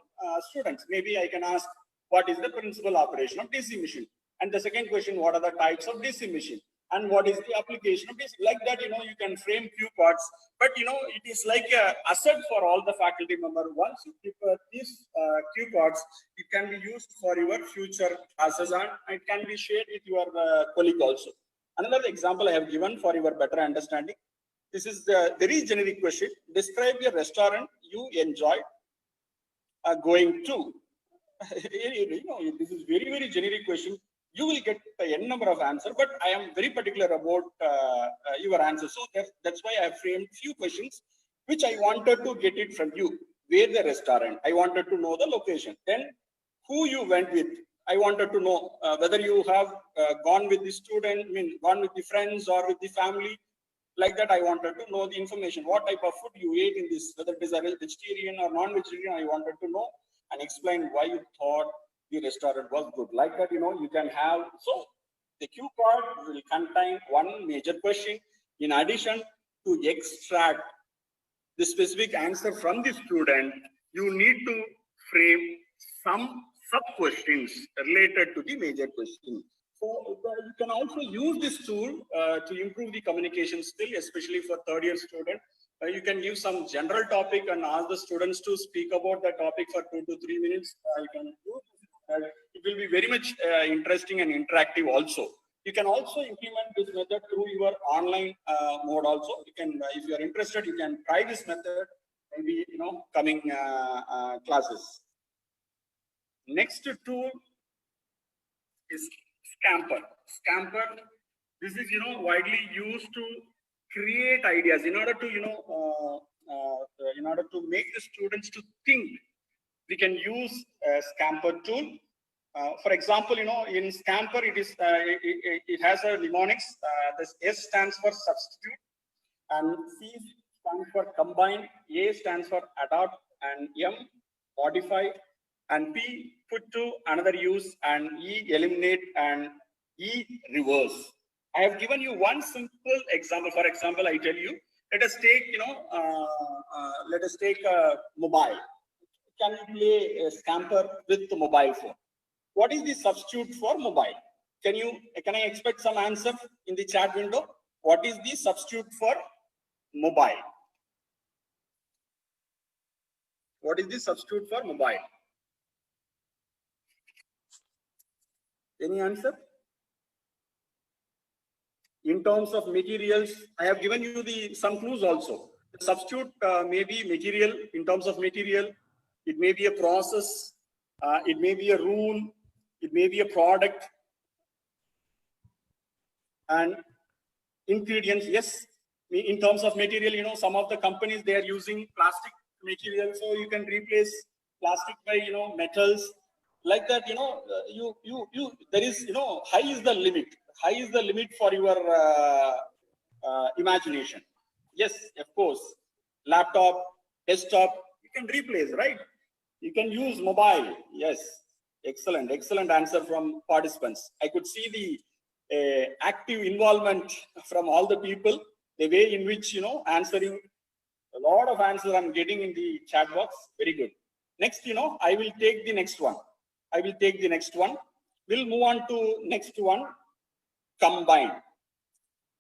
students? Maybe I can ask, what is the principal operation of DC machine? And the second question, what are the types of DC machine? And what is the application of this? Like that, you can frame cue cards. But, it is like an asset for all the faculty members. Once you prepare these cue cards, it can be used for your future classes and it can be shared with your colleague also. Another example I have given for your better understanding. This is the very generic question. Describe a restaurant you enjoyed going to. This is very, very generic question. You will get a n number of answers, but I am very particular about your answer. So that's why I have framed few questions, which I wanted to get it from you. Where the restaurant? I wanted to know the location. Then who you went with? I wanted to know whether you have gone with the student, gone with the friends or with the family. Like that, I wanted to know the information. What type of food you ate in this, whether it is a vegetarian or non-vegetarian, I wanted to know and explain why you thought the restaurant was good. Like that, you can have. So the cue card will contain one major question. In addition to extract the specific answer from the student, you need to frame some sub-questions related to the major question. So you can also use this tool to improve the communication skill, especially for third-year student. You can give some general topic and ask the students to speak about that topic for 2 to 3 minutes. You can do it will be very much interesting and interactive also. You can also implement this method through your online mode also. You can, if you are interested, you can try this method maybe coming classes. Next tool is Scamper. Scamper, this is widely used to create ideas in order to make the students to think. We can use a Scamper tool. For example, in Scamper, it has a mnemonics. This S stands for substitute, and C stands for combine, A stands for adopt, and M modify, and P put to another use, and E eliminate, and E reverse. I have given you one simple example. For example, I tell you, let us take a mobile. Can you play a Scamper with the mobile phone? What is the substitute for mobile? Can I expect some answer in the chat window? What is the substitute for mobile? What is the substitute for mobile? Any answer? In terms of materials, I have given you some clues also. The substitute may be material. In terms of material, it may be a process, it may be a rule, it may be a product, and ingredients. Yes, in terms of material, some of the companies, they are using plastic material, so you can replace plastic by metals. Like that, there is, high is the limit. High is the limit for your imagination. Yes, of course. Laptop, desktop, you can replace, right? You can use mobile. Yes, excellent answer from participants. I could see the active involvement from all the people. The way in which answering, a lot of answers I'm getting in the chat box. Very good. Next, I will take the next one. We'll move on to next one. Combine.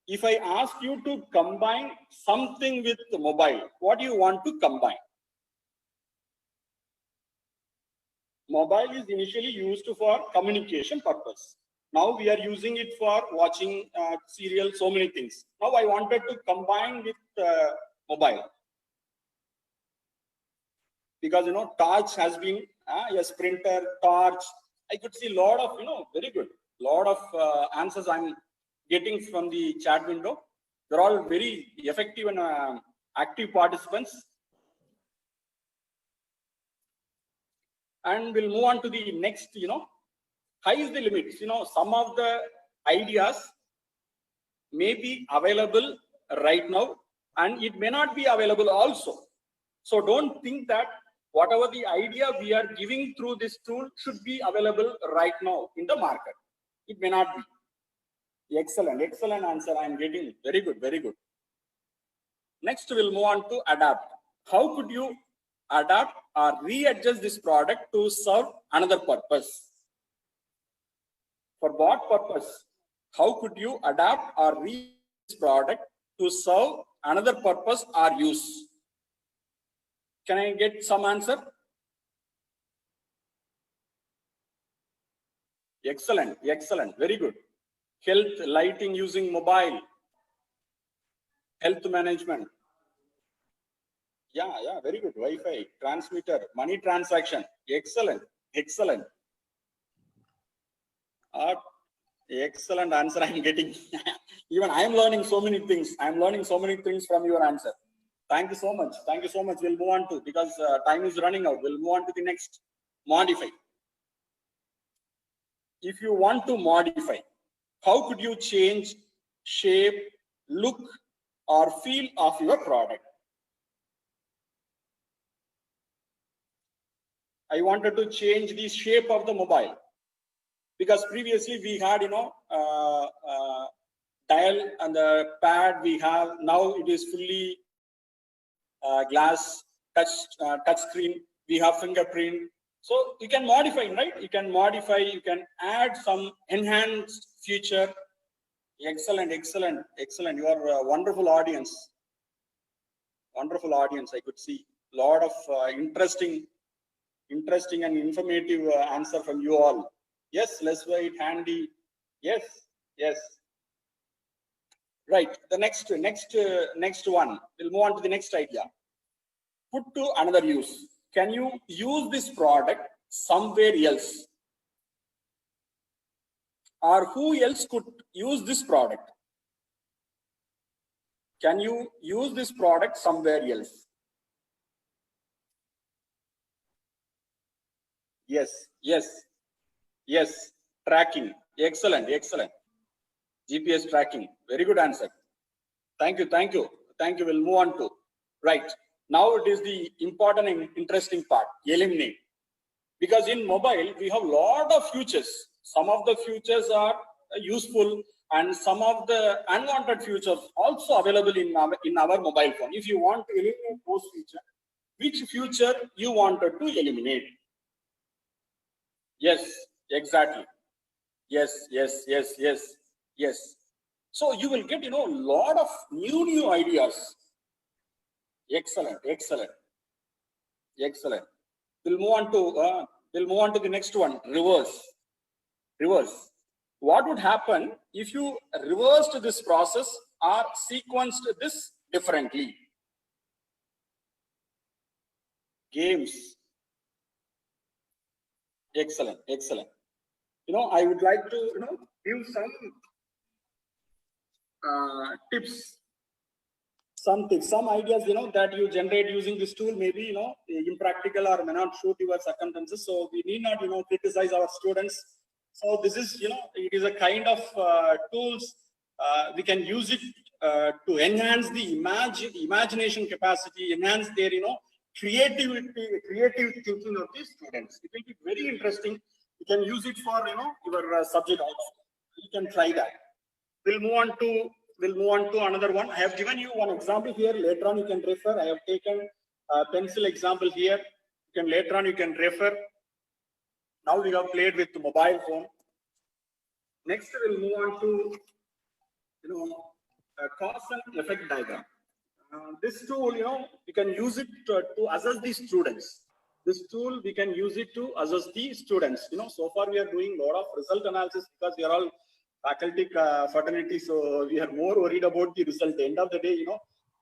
If I ask you to combine something with the mobile, what do you want to combine? Mobile is initially used for communication purpose. Now we are using it for watching serial, so many things. Now I wanted to combine with mobile. Because torch has been a printer, torch. I could see a lot of very good. Lot of answers I'm getting from the chat window. They're all very effective and active participants. And we'll move on to the next, high is the limits. Some of the ideas may be available right now, and it may not be available also. So don't think that whatever the idea we are giving through this tool should be available right now in the market. It may not be. Excellent answer I am getting. Very good. Next, we'll move on to adapt. How could you adapt or readjust this product to serve another purpose? For what purpose? How could you adapt or readjust this product to serve another purpose or use? Can I get some answer? Excellent. Very good. Health, lighting using mobile. Health management. Yeah, very good. Wi-Fi, transmitter, money transaction. Excellent. Excellent answer I'm getting. Even I'm learning so many things. I'm learning so many things from your answer. Thank you so much. We'll move on to, because time is running out. We'll move on to the next. Modify. If you want to modify, how could you change shape, look, or feel of your product? I wanted to change the shape of the mobile, because previously we had, dial and the pad we have. Now it is fully glass touch screen. We have fingerprint. So you can modify, right? You can modify, you can add some enhanced feature. Excellent. You are a wonderful audience. I could see a lot of interesting and informative answer from you all. Yes, let's wait handy. Yes. Right. The next one. We'll move on to the next idea. Put to another use. Can you use this product somewhere else? Or who else could use this product? Can you use this product somewhere else? Yes. Tracking. Excellent. GPS tracking. Very good answer. Thank you. We'll move on to. Right. Now it is the important and interesting part. Eliminate. Because in mobile, we have a lot of features. Some of the features are useful, and some of the unwanted features also available in our mobile phone. If you want to eliminate those features, which feature you wanted to eliminate? Yes, exactly. Yes. So you will get, a lot of new ideas. Excellent. We'll move on to the next one. Reverse. What would happen if you reversed this process or sequenced this differently? Games. Excellent. I would like to, give some tips. Some ideas, that you generate using this tool, maybe, impractical or may not suit your circumstances. So we need not, criticize our students. So this is, it is a kind of tools. We can use it to enhance the imagination capacity, enhance their, creative thinking of the students. It will be very interesting. You can use it for, your subject also. You can try that. We'll move on to another one. I have given you one example here. Later on, you can refer. I have taken a pencil example here. Later on, you can refer. Now we have played with the mobile phone. Next, we'll move on to, a cause and effect diagram. This tool, you can use it to assess the students. This tool, we can use it to assess the students. So far we are doing a lot of result analysis because we are all faculty fraternity, so we are more worried about the result. At the end of the day,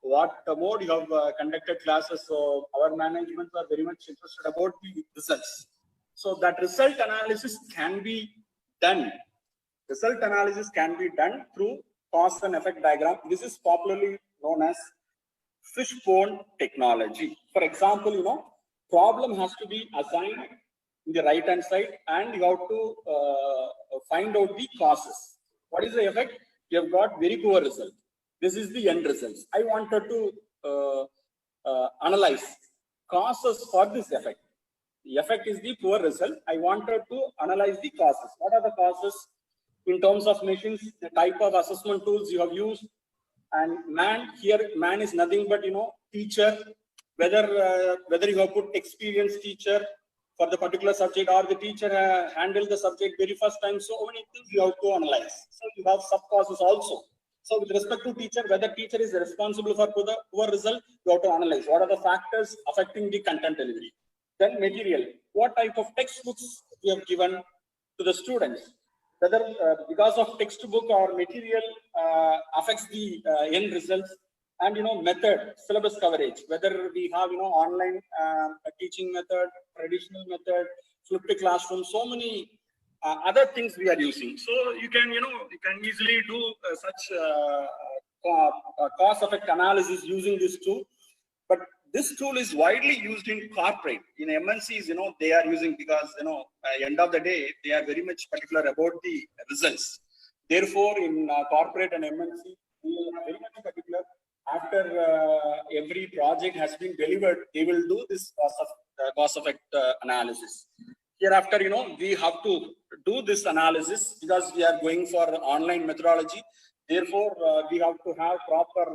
what mode you have conducted classes, so our management are very much interested about the results. So that result analysis can be done. Result analysis can be done through cause and effect diagram. This is popularly known as fishbone technology. For example, problem has to be assigned in the right hand side, and you have to find out the causes. What is the effect? You have got very poor result. This is the end results. I wanted to analyze causes for this effect. The effect is the poor result. I wanted to analyze the causes. What are the causes in terms of machines, the type of assessment tools you have used, and man is nothing but teacher. Whether you have put experienced teacher for the particular subject, or the teacher handled the subject very first time. So many things you have to analyze. So you have sub causes also. So with respect to teacher, whether teacher is responsible for the poor result, you have to analyze what are the factors affecting the content delivery. Then material, what type of textbooks you have given to the students, whether because of textbook or material affects the end results. And method, syllabus coverage, whether we have online teaching method, traditional method, flipped classroom, so many other things we are using. So you can easily do such cause effect analysis using this tool. But this tool is widely used in corporate. In MNCs, they are using, because at the end of the day, they are very much particular about the results. Therefore, in corporate and MNC, we are very much particular. After every project has been delivered, they will do this cause effect analysis. Hereafter, we have to do this analysis because we are going for online methodology. Therefore, we have to have proper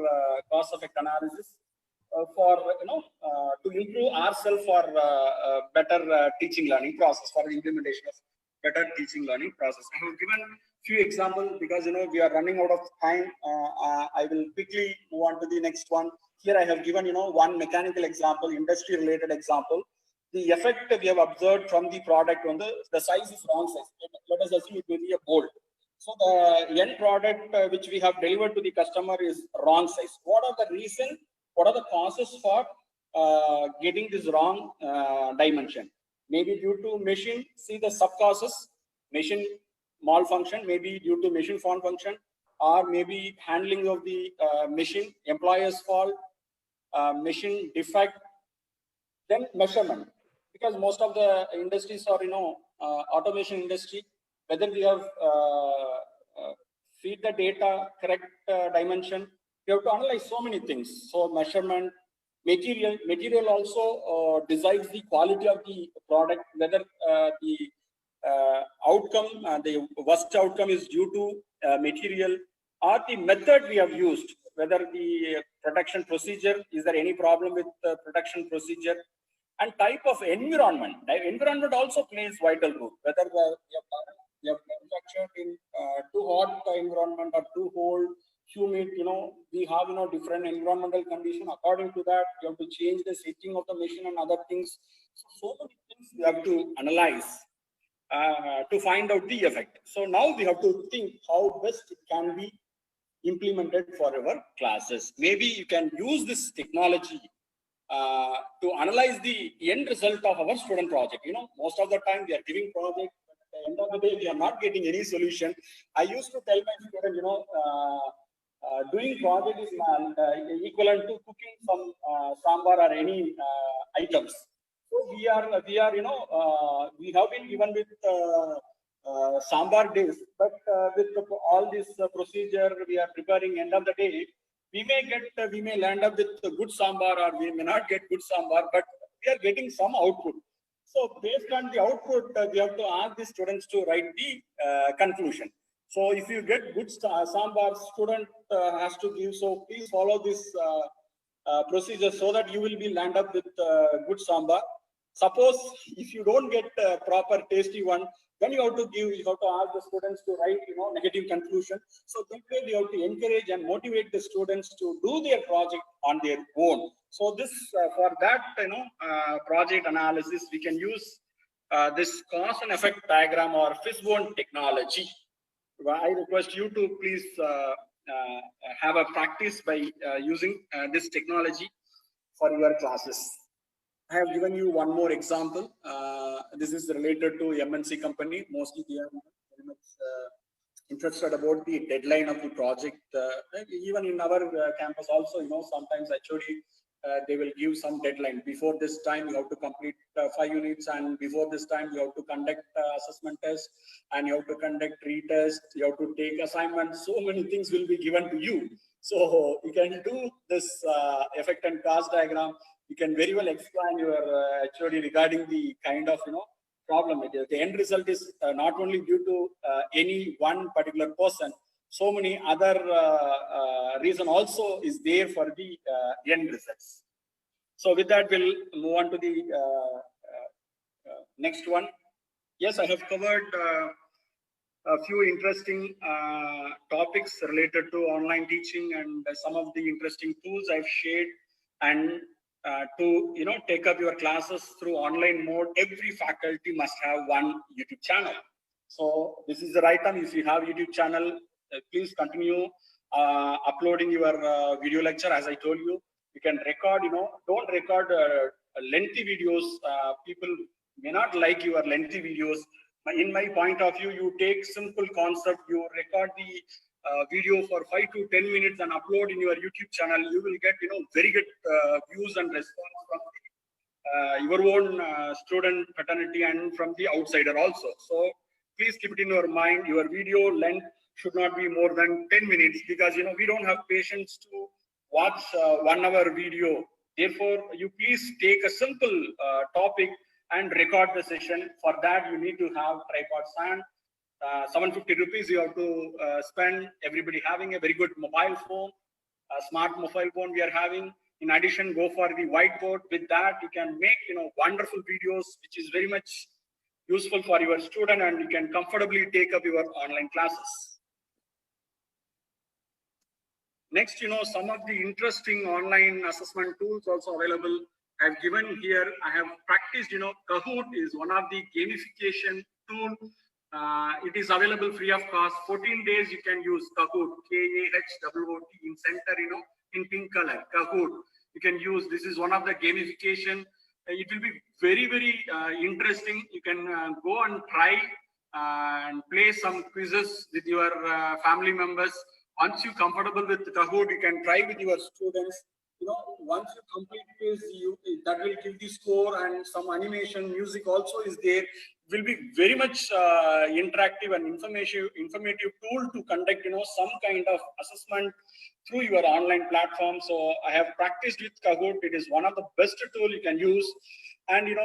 cause effect analysis for to improve ourselves for better teaching learning process, for the implementation of better teaching learning process. I have given few examples because we are running out of time. I will quickly move on to the next one. Here I have given one mechanical example, industry related example. The effect we have observed from the product on the size is wrong size. Let us assume it may be a bolt. So the end product which we have delivered to the customer is wrong size. What are the reasons? What are the causes for getting this wrong dimension? Maybe due to machine, see the sub causes, machine malfunction, maybe due to machine fault function, or maybe handling of the machine, employer's fault, machine defect, then measurement. Because most of the industries are, automation industry, whether we have feed the data correct dimension, we have to analyze so many things. So measurement, material also decides the quality of the product, whether the outcome, the worst outcome is due to material or the method we have used, whether the production procedure, is there any problem with the production procedure, and type of environment. Environment also plays vital role, whether we have manufactured in too hot environment or too cold, humid, we have different environmental condition. According to that, you have to change the setting of the machine and other things. So many things we have to analyze to find out the effect. So now we have to think how best it can be implemented for our classes. Maybe you can use this technology to analyze the end result of our student project. Most of the time we are giving project, but at the end of the day we are not getting any solution. I used to tell my student, doing project is equivalent to cooking some sambar or any items. So we have been given with sambar days, but with all this procedure we are preparing, end of the day, we may land up with a good sambar or we may not get good sambar, but we are getting some output. So based on the output, we have to ask the students to write the conclusion. So if you get good sambar, student has to give. So please follow this procedure so that you will be land up with good sambar. Suppose if you don't get proper tasty one, then you have to ask the students to write, negative conclusion. So that way we have to encourage and motivate the students to do their project on their own. So this, for that, project analysis, we can use this cause and effect diagram or fishbone technology. I request you to please have a practice by using this technology for your classes. I have given you one more example. This is related to MNC company. Mostly they are very much interested about the deadline of the project. Even in our campus also, sometimes actually they will give some deadline. Before this time you have to complete 5 units, and before this time you have to conduct assessment test, and you have to conduct retest, you have to take assignments. So many things will be given to you. So you can do this effect and cause diagram. You can very well explain your HOD regarding the kind of problem it is. The end result is not only due to any one particular person. So many other reason also is there for the end results. So with that, we'll move on to the next one. Yes, I have covered a few interesting topics related to online teaching and some of the interesting tools I've shared. And to take up your classes through online mode, every faculty must have one YouTube channel. So this is the right time. If you have YouTube channel, please continue uploading your video lecture. As I told you, you can record, don't record lengthy videos. People may not like your lengthy videos. In my point of view, you take simple concept, you record the video for 5 to 10 minutes and upload in your YouTube channel. You will get, very good views and response from your own student fraternity and from the outsider also. So please keep it in your mind. Your video length should not be more than 10 minutes, because we don't have patience to watch 1 hour video. Therefore, you please take a simple topic and record the session. For that, you need to have tripod stand. 750 rupees you have to spend. Everybody having a very good mobile phone, a smart mobile phone we are having. In addition, go for the whiteboard. With that, you can make wonderful videos, which is very much useful for your student, and you can comfortably take up your online classes. Next, some of the interesting online assessment tools also available. I've given here, I have practiced, Kahoot is one of the gamification tool. It is available free of cost. 14 days you can use Kahoot, K-A-H-O-O-T in center, in pink color, Kahoot. You can use, this is one of the gamification. It will be very, very interesting. You can go and try and play some quizzes with your family members. Once you're comfortable with Kahoot, you can try with your students. Once you complete this, that will give the score, and some animation, music also is there. It will be very much interactive and informative tool to conduct, some kind of assessment through your online platform. So I have practiced with Kahoot. It is one of the best tool you can use. And you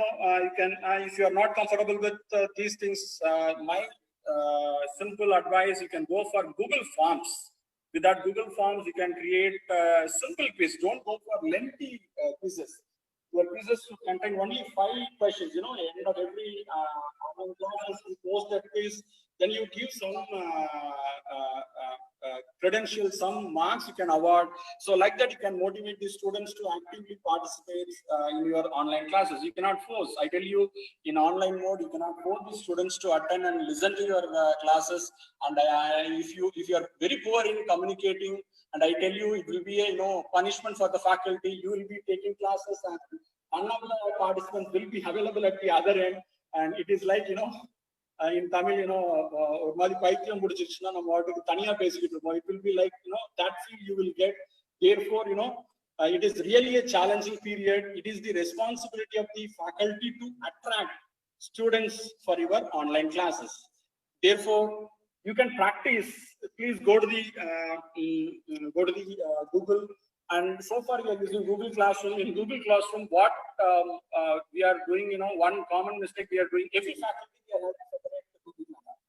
can, if you are not comfortable with these things, my simple advice, you can go for Google Forms. With that Google Forms, you can create simple quiz. Don't go for lengthy quizzes. Your quizzes should contain only 5 questions. At the end of every online classes, you post that quiz. Then you give some credentials, some marks you can award. So like that, you can motivate the students to actively participate in your online classes. You cannot force. I tell you, in online mode, you cannot force the students to attend and listen to your classes. And if you are very poor in communicating, and I tell you, it will be a punishment for the faculty. You will be taking classes, and none of the participants will be available at the other end. And it is like, in Tamil, it will be like, that feel you will get. Therefore, it is really a challenging period. It is the responsibility of the faculty to attract students for your online classes. Therefore, you can practice. Please go to the Google. And so far, we are using Google Classroom. In Google Classroom, what we are doing, one common mistake we are doing. Every faculty we are having separate Google Classroom.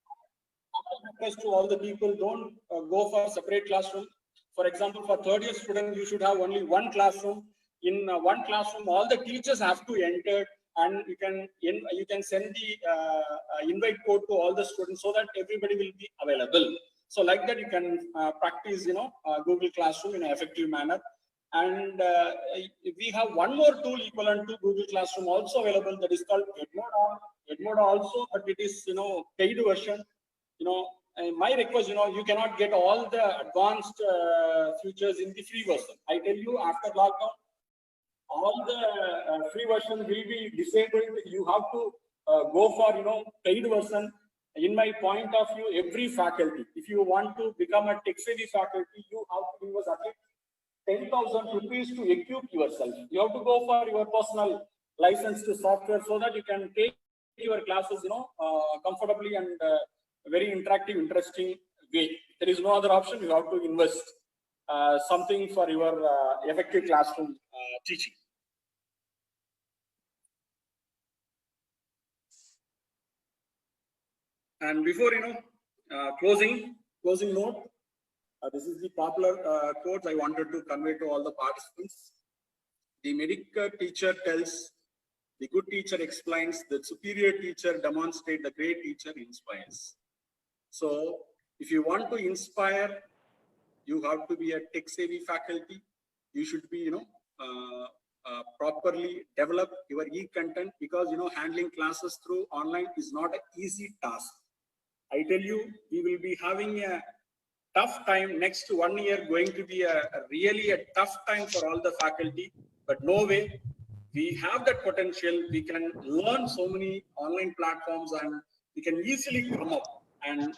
Request to all the people, don't go for separate classroom. For example, for third year student, you should have only one classroom. In one classroom, all the teachers have to enter, and you can send the invite code to all the students so that everybody will be available. So like that, you can practice, Google Classroom in an effective manner. And we have one more tool equivalent to Google Classroom also available, that is called Edmodo. Edmodo also, but it is, paid version. My request, you cannot get all the advanced features in the free version. I tell you, after lockdown, all the free version will be disabled. You have to go for, paid version. In my point of view, every faculty, if you want to become a tech-savvy faculty, you have to invest at least 10,000 rupees to equip yourself. You have to go for your personal license to software so that you can take your classes, comfortably and very interactive, interesting way. There is no other option. You have to invest something for your effective classroom teaching. And before, closing note, this is the popular quote I wanted to convey to all the participants. The medical teacher tells, the good teacher explains, the superior teacher demonstrates, the great teacher inspires. So if you want to inspire, you have to be a tech-savvy faculty. You should be, properly develop your e-content, because, handling classes through online is not an easy task. I tell you, we will be having a tough time. Next 1 year going to be really a tough time for all the faculty, but no way. We have that potential. We can learn so many online platforms, and we can easily come up, and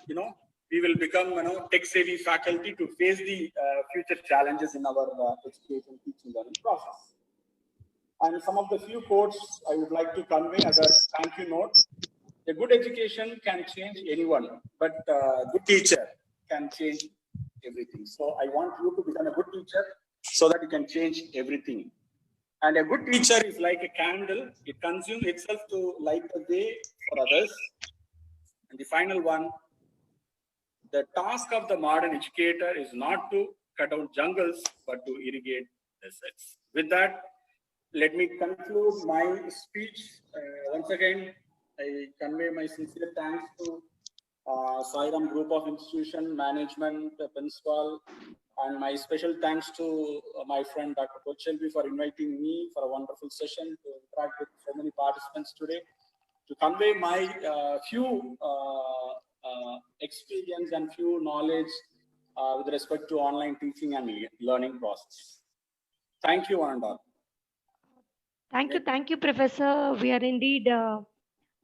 we will become tech-savvy faculty to face the future challenges in our education, teaching, learning process. And some of the few quotes I would like to convey as a thank you note. A good education can change anyone, but a good teacher can change everything. So I want you to become a good teacher so that you can change everything. And a good teacher is like a candle. It consumes itself to light the way for others. And the final one, the task of the modern educator is not to cut out jungles, but to irrigate deserts. With that, let me conclude my speech. Once again, I convey my sincere thanks to Sai Ram Group of Institution, management, principal, and my special thanks to my friend Dr. Porchelvi for inviting me for a wonderful session to interact with so many participants today, to convey my few experience and few knowledge with respect to online teaching and learning process. Thank you, one and all. Thank you, Professor. We are indeed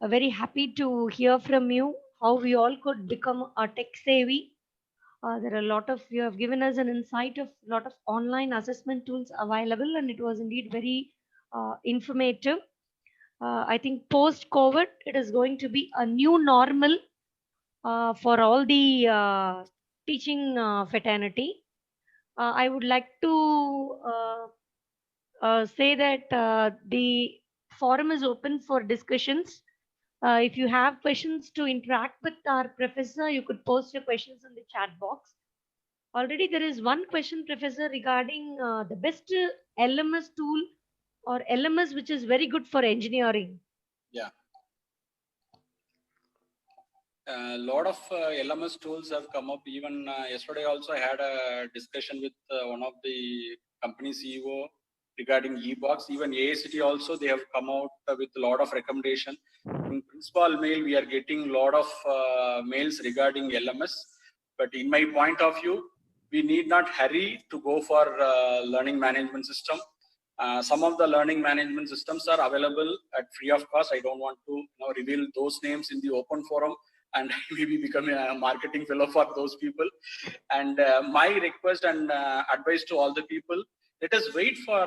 very happy to hear from you how we all could become a tech savvy. There are a lot of, you have given us an insight of a lot of online assessment tools available, and it was indeed very informative. I think post-COVID, it is going to be a new normal for all the teaching fraternity. I would like to say that the forum is open for discussions. If you have questions to interact with our professor, you could post your questions in the chat box. Already there is one question, Professor, regarding the best LMS tool or LMS which is very good for engineering. Yeah. A lot of LMS tools have come up. Even yesterday also I had a discussion with one of the company CEO regarding eBox. Even AICTE also, they have come out with a lot of recommendation. In principal mail, we are getting a lot of mails regarding LMS. But in my point of view, we need not hurry to go for learning management system. Some of the learning management systems are available at free of cost. I don't want to reveal those names in the open forum and maybe become a marketing fellow for those people. And my request and advice to all the people, let us wait for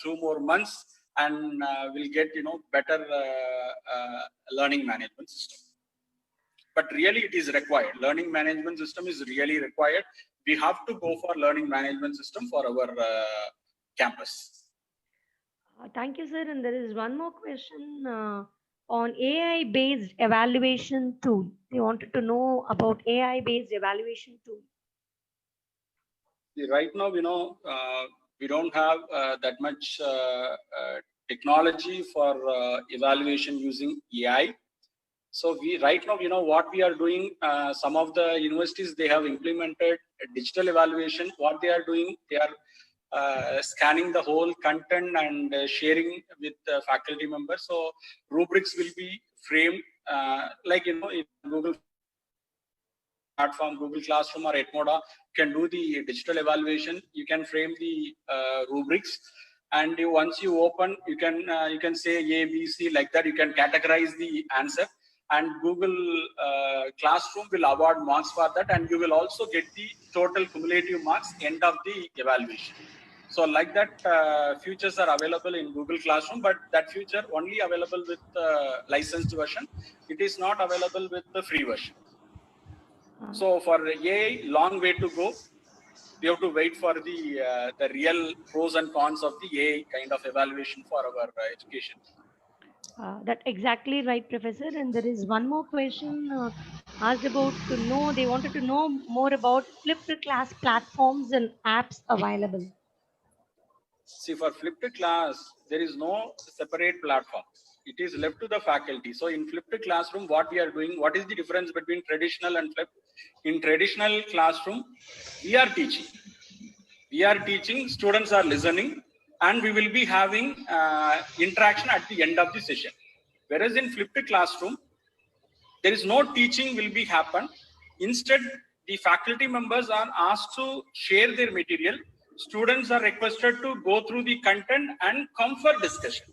2 more months and we'll get better learning management system. But really it is required. Learning management system is really required. We have to go for learning management system for our campus. Thank you, sir. And there is one more question on AI-based evaluation tool. They wanted to know about AI-based evaluation tool. Right now, we don't have that much technology for evaluation using AI. So right now, what we are doing, some of the universities, they have implemented a digital evaluation. What they are doing, they are scanning the whole content and sharing with the faculty members. So rubrics will be framed like, in Google platform, Google Classroom or Edmodo can do the digital evaluation. You can frame the rubrics. And once you open, you can say A, B, C, like that. You can categorize the answer. And Google Classroom will award marks for that, and you will also get the total cumulative marks end of the evaluation. So like that, features are available in Google Classroom, but that feature only available with the licensed version. It is not available with the free version. So for AI, long way to go. We have to wait for the real pros and cons of the AI kind of evaluation for our education. That exactly right, Professor. And there is one more question asked about they wanted to know more about flipped class platforms and apps available. See, for flipped class, there is no separate platform. It is left to the faculty. So in flipped classroom, what we are doing, what is the difference between traditional and flipped? In traditional classroom, we are teaching. We are teaching, students are listening, and we will be having interaction at the end of the session. Whereas in flipped classroom, there is no teaching will be happen. Instead, the faculty members are asked to share their material. Students are requested to go through the content and come for discussion.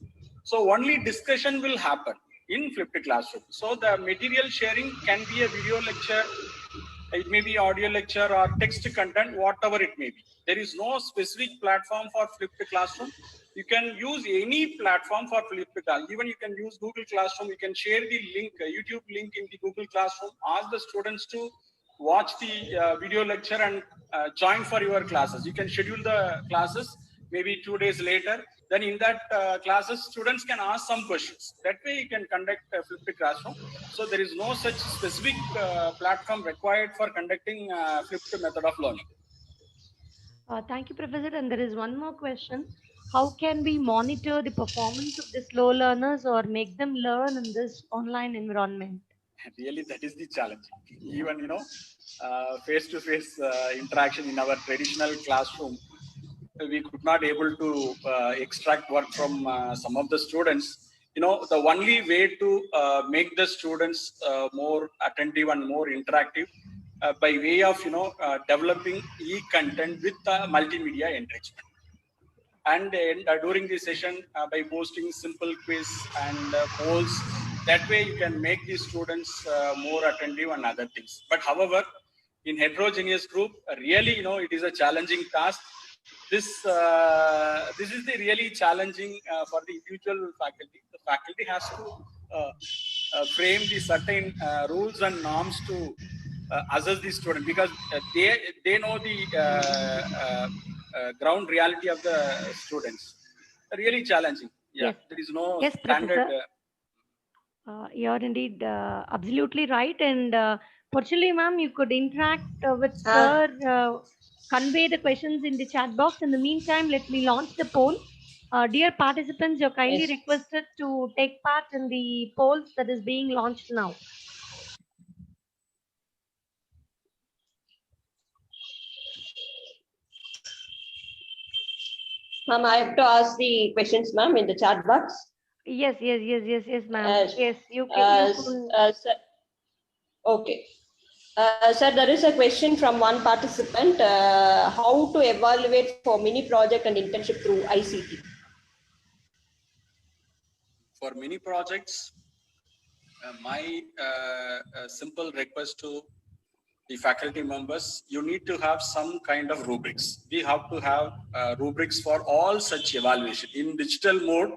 So only discussion will happen in flipped classroom. So the material sharing can be a video lecture, it may be audio lecture or text content, whatever it may be. There is no specific platform for flipped classroom. You can use any platform for flipped classroom. Even you can use Google Classroom. You can share the link, YouTube link in the Google Classroom. Ask the students to watch the video lecture and join for your classes. You can schedule the classes maybe 2 days later. Then in that classes, students can ask some questions. That way you can conduct a flipped classroom. So there is no such specific platform required for conducting flipped method of learning. Thank you, Professor. And there is one more question. How can we monitor the performance of the slow learners or make them learn in this online environment? Really, that is the challenge. Even, face-to-face interaction in our traditional classroom, we could not able to extract work from some of the students. The only way to make the students more attentive and more interactive by way of developing e-content with multimedia enrichment. And during the session, by posting simple quiz and polls, that way you can make the students more attentive and other things. But however, in heterogeneous group, really, it is a challenging task. This is the really challenging for the individual faculty. The faculty has to frame the certain rules and norms to assess the student, because they know the ground reality of the students. Really challenging. Yeah, Yes. there is no Yes, standard. Professor. You're indeed absolutely right. And Porchali ma'am, you could interact with sir, convey the questions in the chat box. In the meantime, let me launch the poll. Dear participants, you're kindly Yes. requested to take part in the polls that is being launched now. Ma'am, I have to ask the questions, ma'am, in the chat box. Yes, ma'am. Yes. Yes, you can. Sir, okay. Sir, there is a question from one participant. How to evaluate for mini project and internship through ICT? For mini projects, my simple request to the faculty members, you need to have some kind of rubrics. We have to have rubrics for all such evaluation. In digital mode,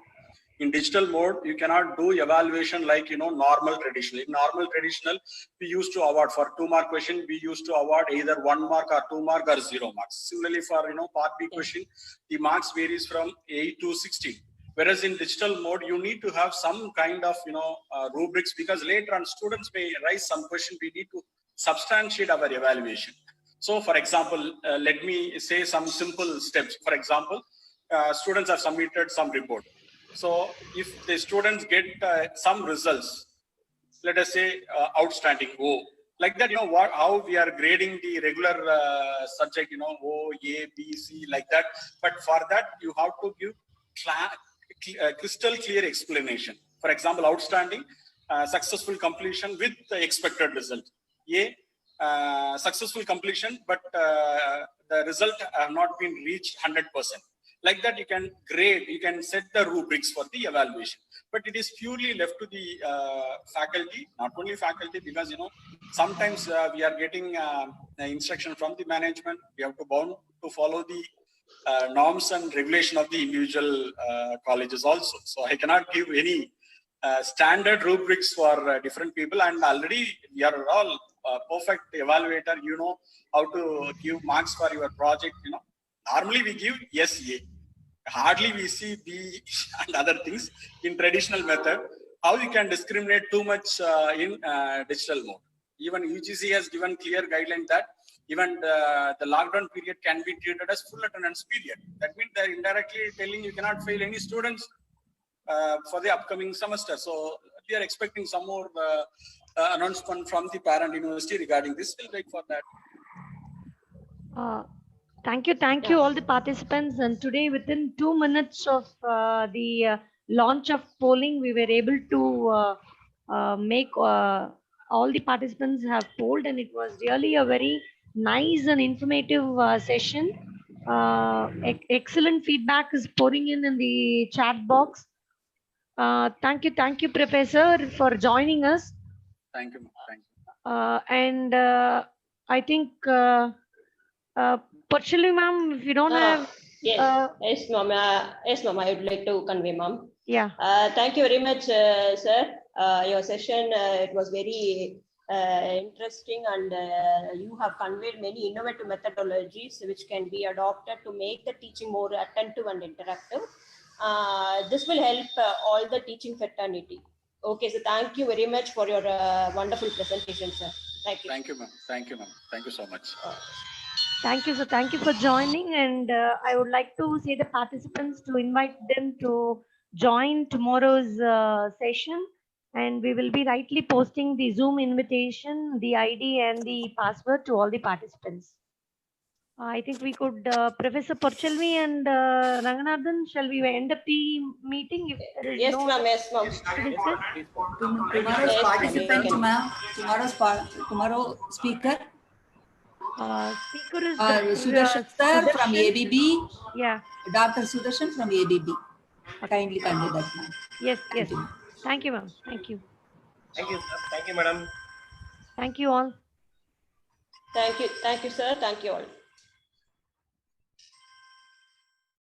you cannot do evaluation like, normal traditional. In normal traditional, we used to award for 2-mark question, we used to award either 1 mark or 2 mark or 0 marks. Similarly for, part B question, the marks varies from 8 to 16. Whereas in digital mode, you need to have some kind of, rubrics, because later on students may raise some question. We need to substantiate our evaluation. So for example, let me say some simple steps. For example, students have submitted some report. So if the students get some results, let us say outstanding O, like that, how we are grading the regular subject, O, A, B, C, like that. But for that, you have to give crystal clear explanation. For example, outstanding, successful completion with the expected result. A, successful completion, but the result have not been reached 100%. Like that, you can grade, you can set the rubrics for the evaluation. But it is purely left to the faculty, not only faculty, because, sometimes we are getting instruction from the management. We have to bound to follow the norms and regulation of the individual colleges also. So I cannot give any standard rubrics for different people, and already we are all perfect evaluator. You know how to give marks for your project. Normally we give yes, A. Hardly we see B and other things in traditional method. How you can discriminate too much in digital mode? Even UGC has given clear guideline that even the lockdown period can be treated as full attendance period. That means they're indirectly telling you cannot fail any students for the upcoming semester. So we are expecting some more announcement from the parent university regarding this. We'll wait for that. Thank you all the participants. And today, within 2 minutes of the launch of polling, we were able to make all the participants have told, and it was really a very nice and informative session. Excellent feedback is pouring in the chat box. Thank you, Professor, for joining us. Thank you, ma'am. Thank you. And I think, Porchelli ma'am, if you don't have. Yes, yes, ma'am. Yes, ma'am. I would like to convey, ma'am. Yeah. Thank you very much, sir. Your session, it was very interesting, and you have conveyed many innovative methodologies which can be adopted to make the teaching more attentive and interactive. This will help all the teaching fraternity. Okay, so thank you very much for your wonderful presentation, sir. Thank you. Thank you, ma'am. Thank you, ma'am. Thank you so much. Thank you, sir. Thank you for joining. And I would like to say the participants to invite them to join tomorrow's session. And we will be rightly posting the Zoom invitation, the ID and the password to all the participants. I think we could, Professor Porchelvi and Ranganathan, shall we end up the meeting? If there is Yes, no ma'am. Yes, ma'am. to discuss? Tomorrow's Yes, participant, ma'am. ma'am. Tomorrow speaker, Speaker is Sudarshan sir from Sudarshan. ABB. Yeah. Dr. Sudarshan from ABB. Kindly convey that, ma'am. Yes, Thank yes. you. Thank you, ma'am. Thank you. Thank you, sir. Thank you, madam. Thank you all. Thank you, sir. Thank you all.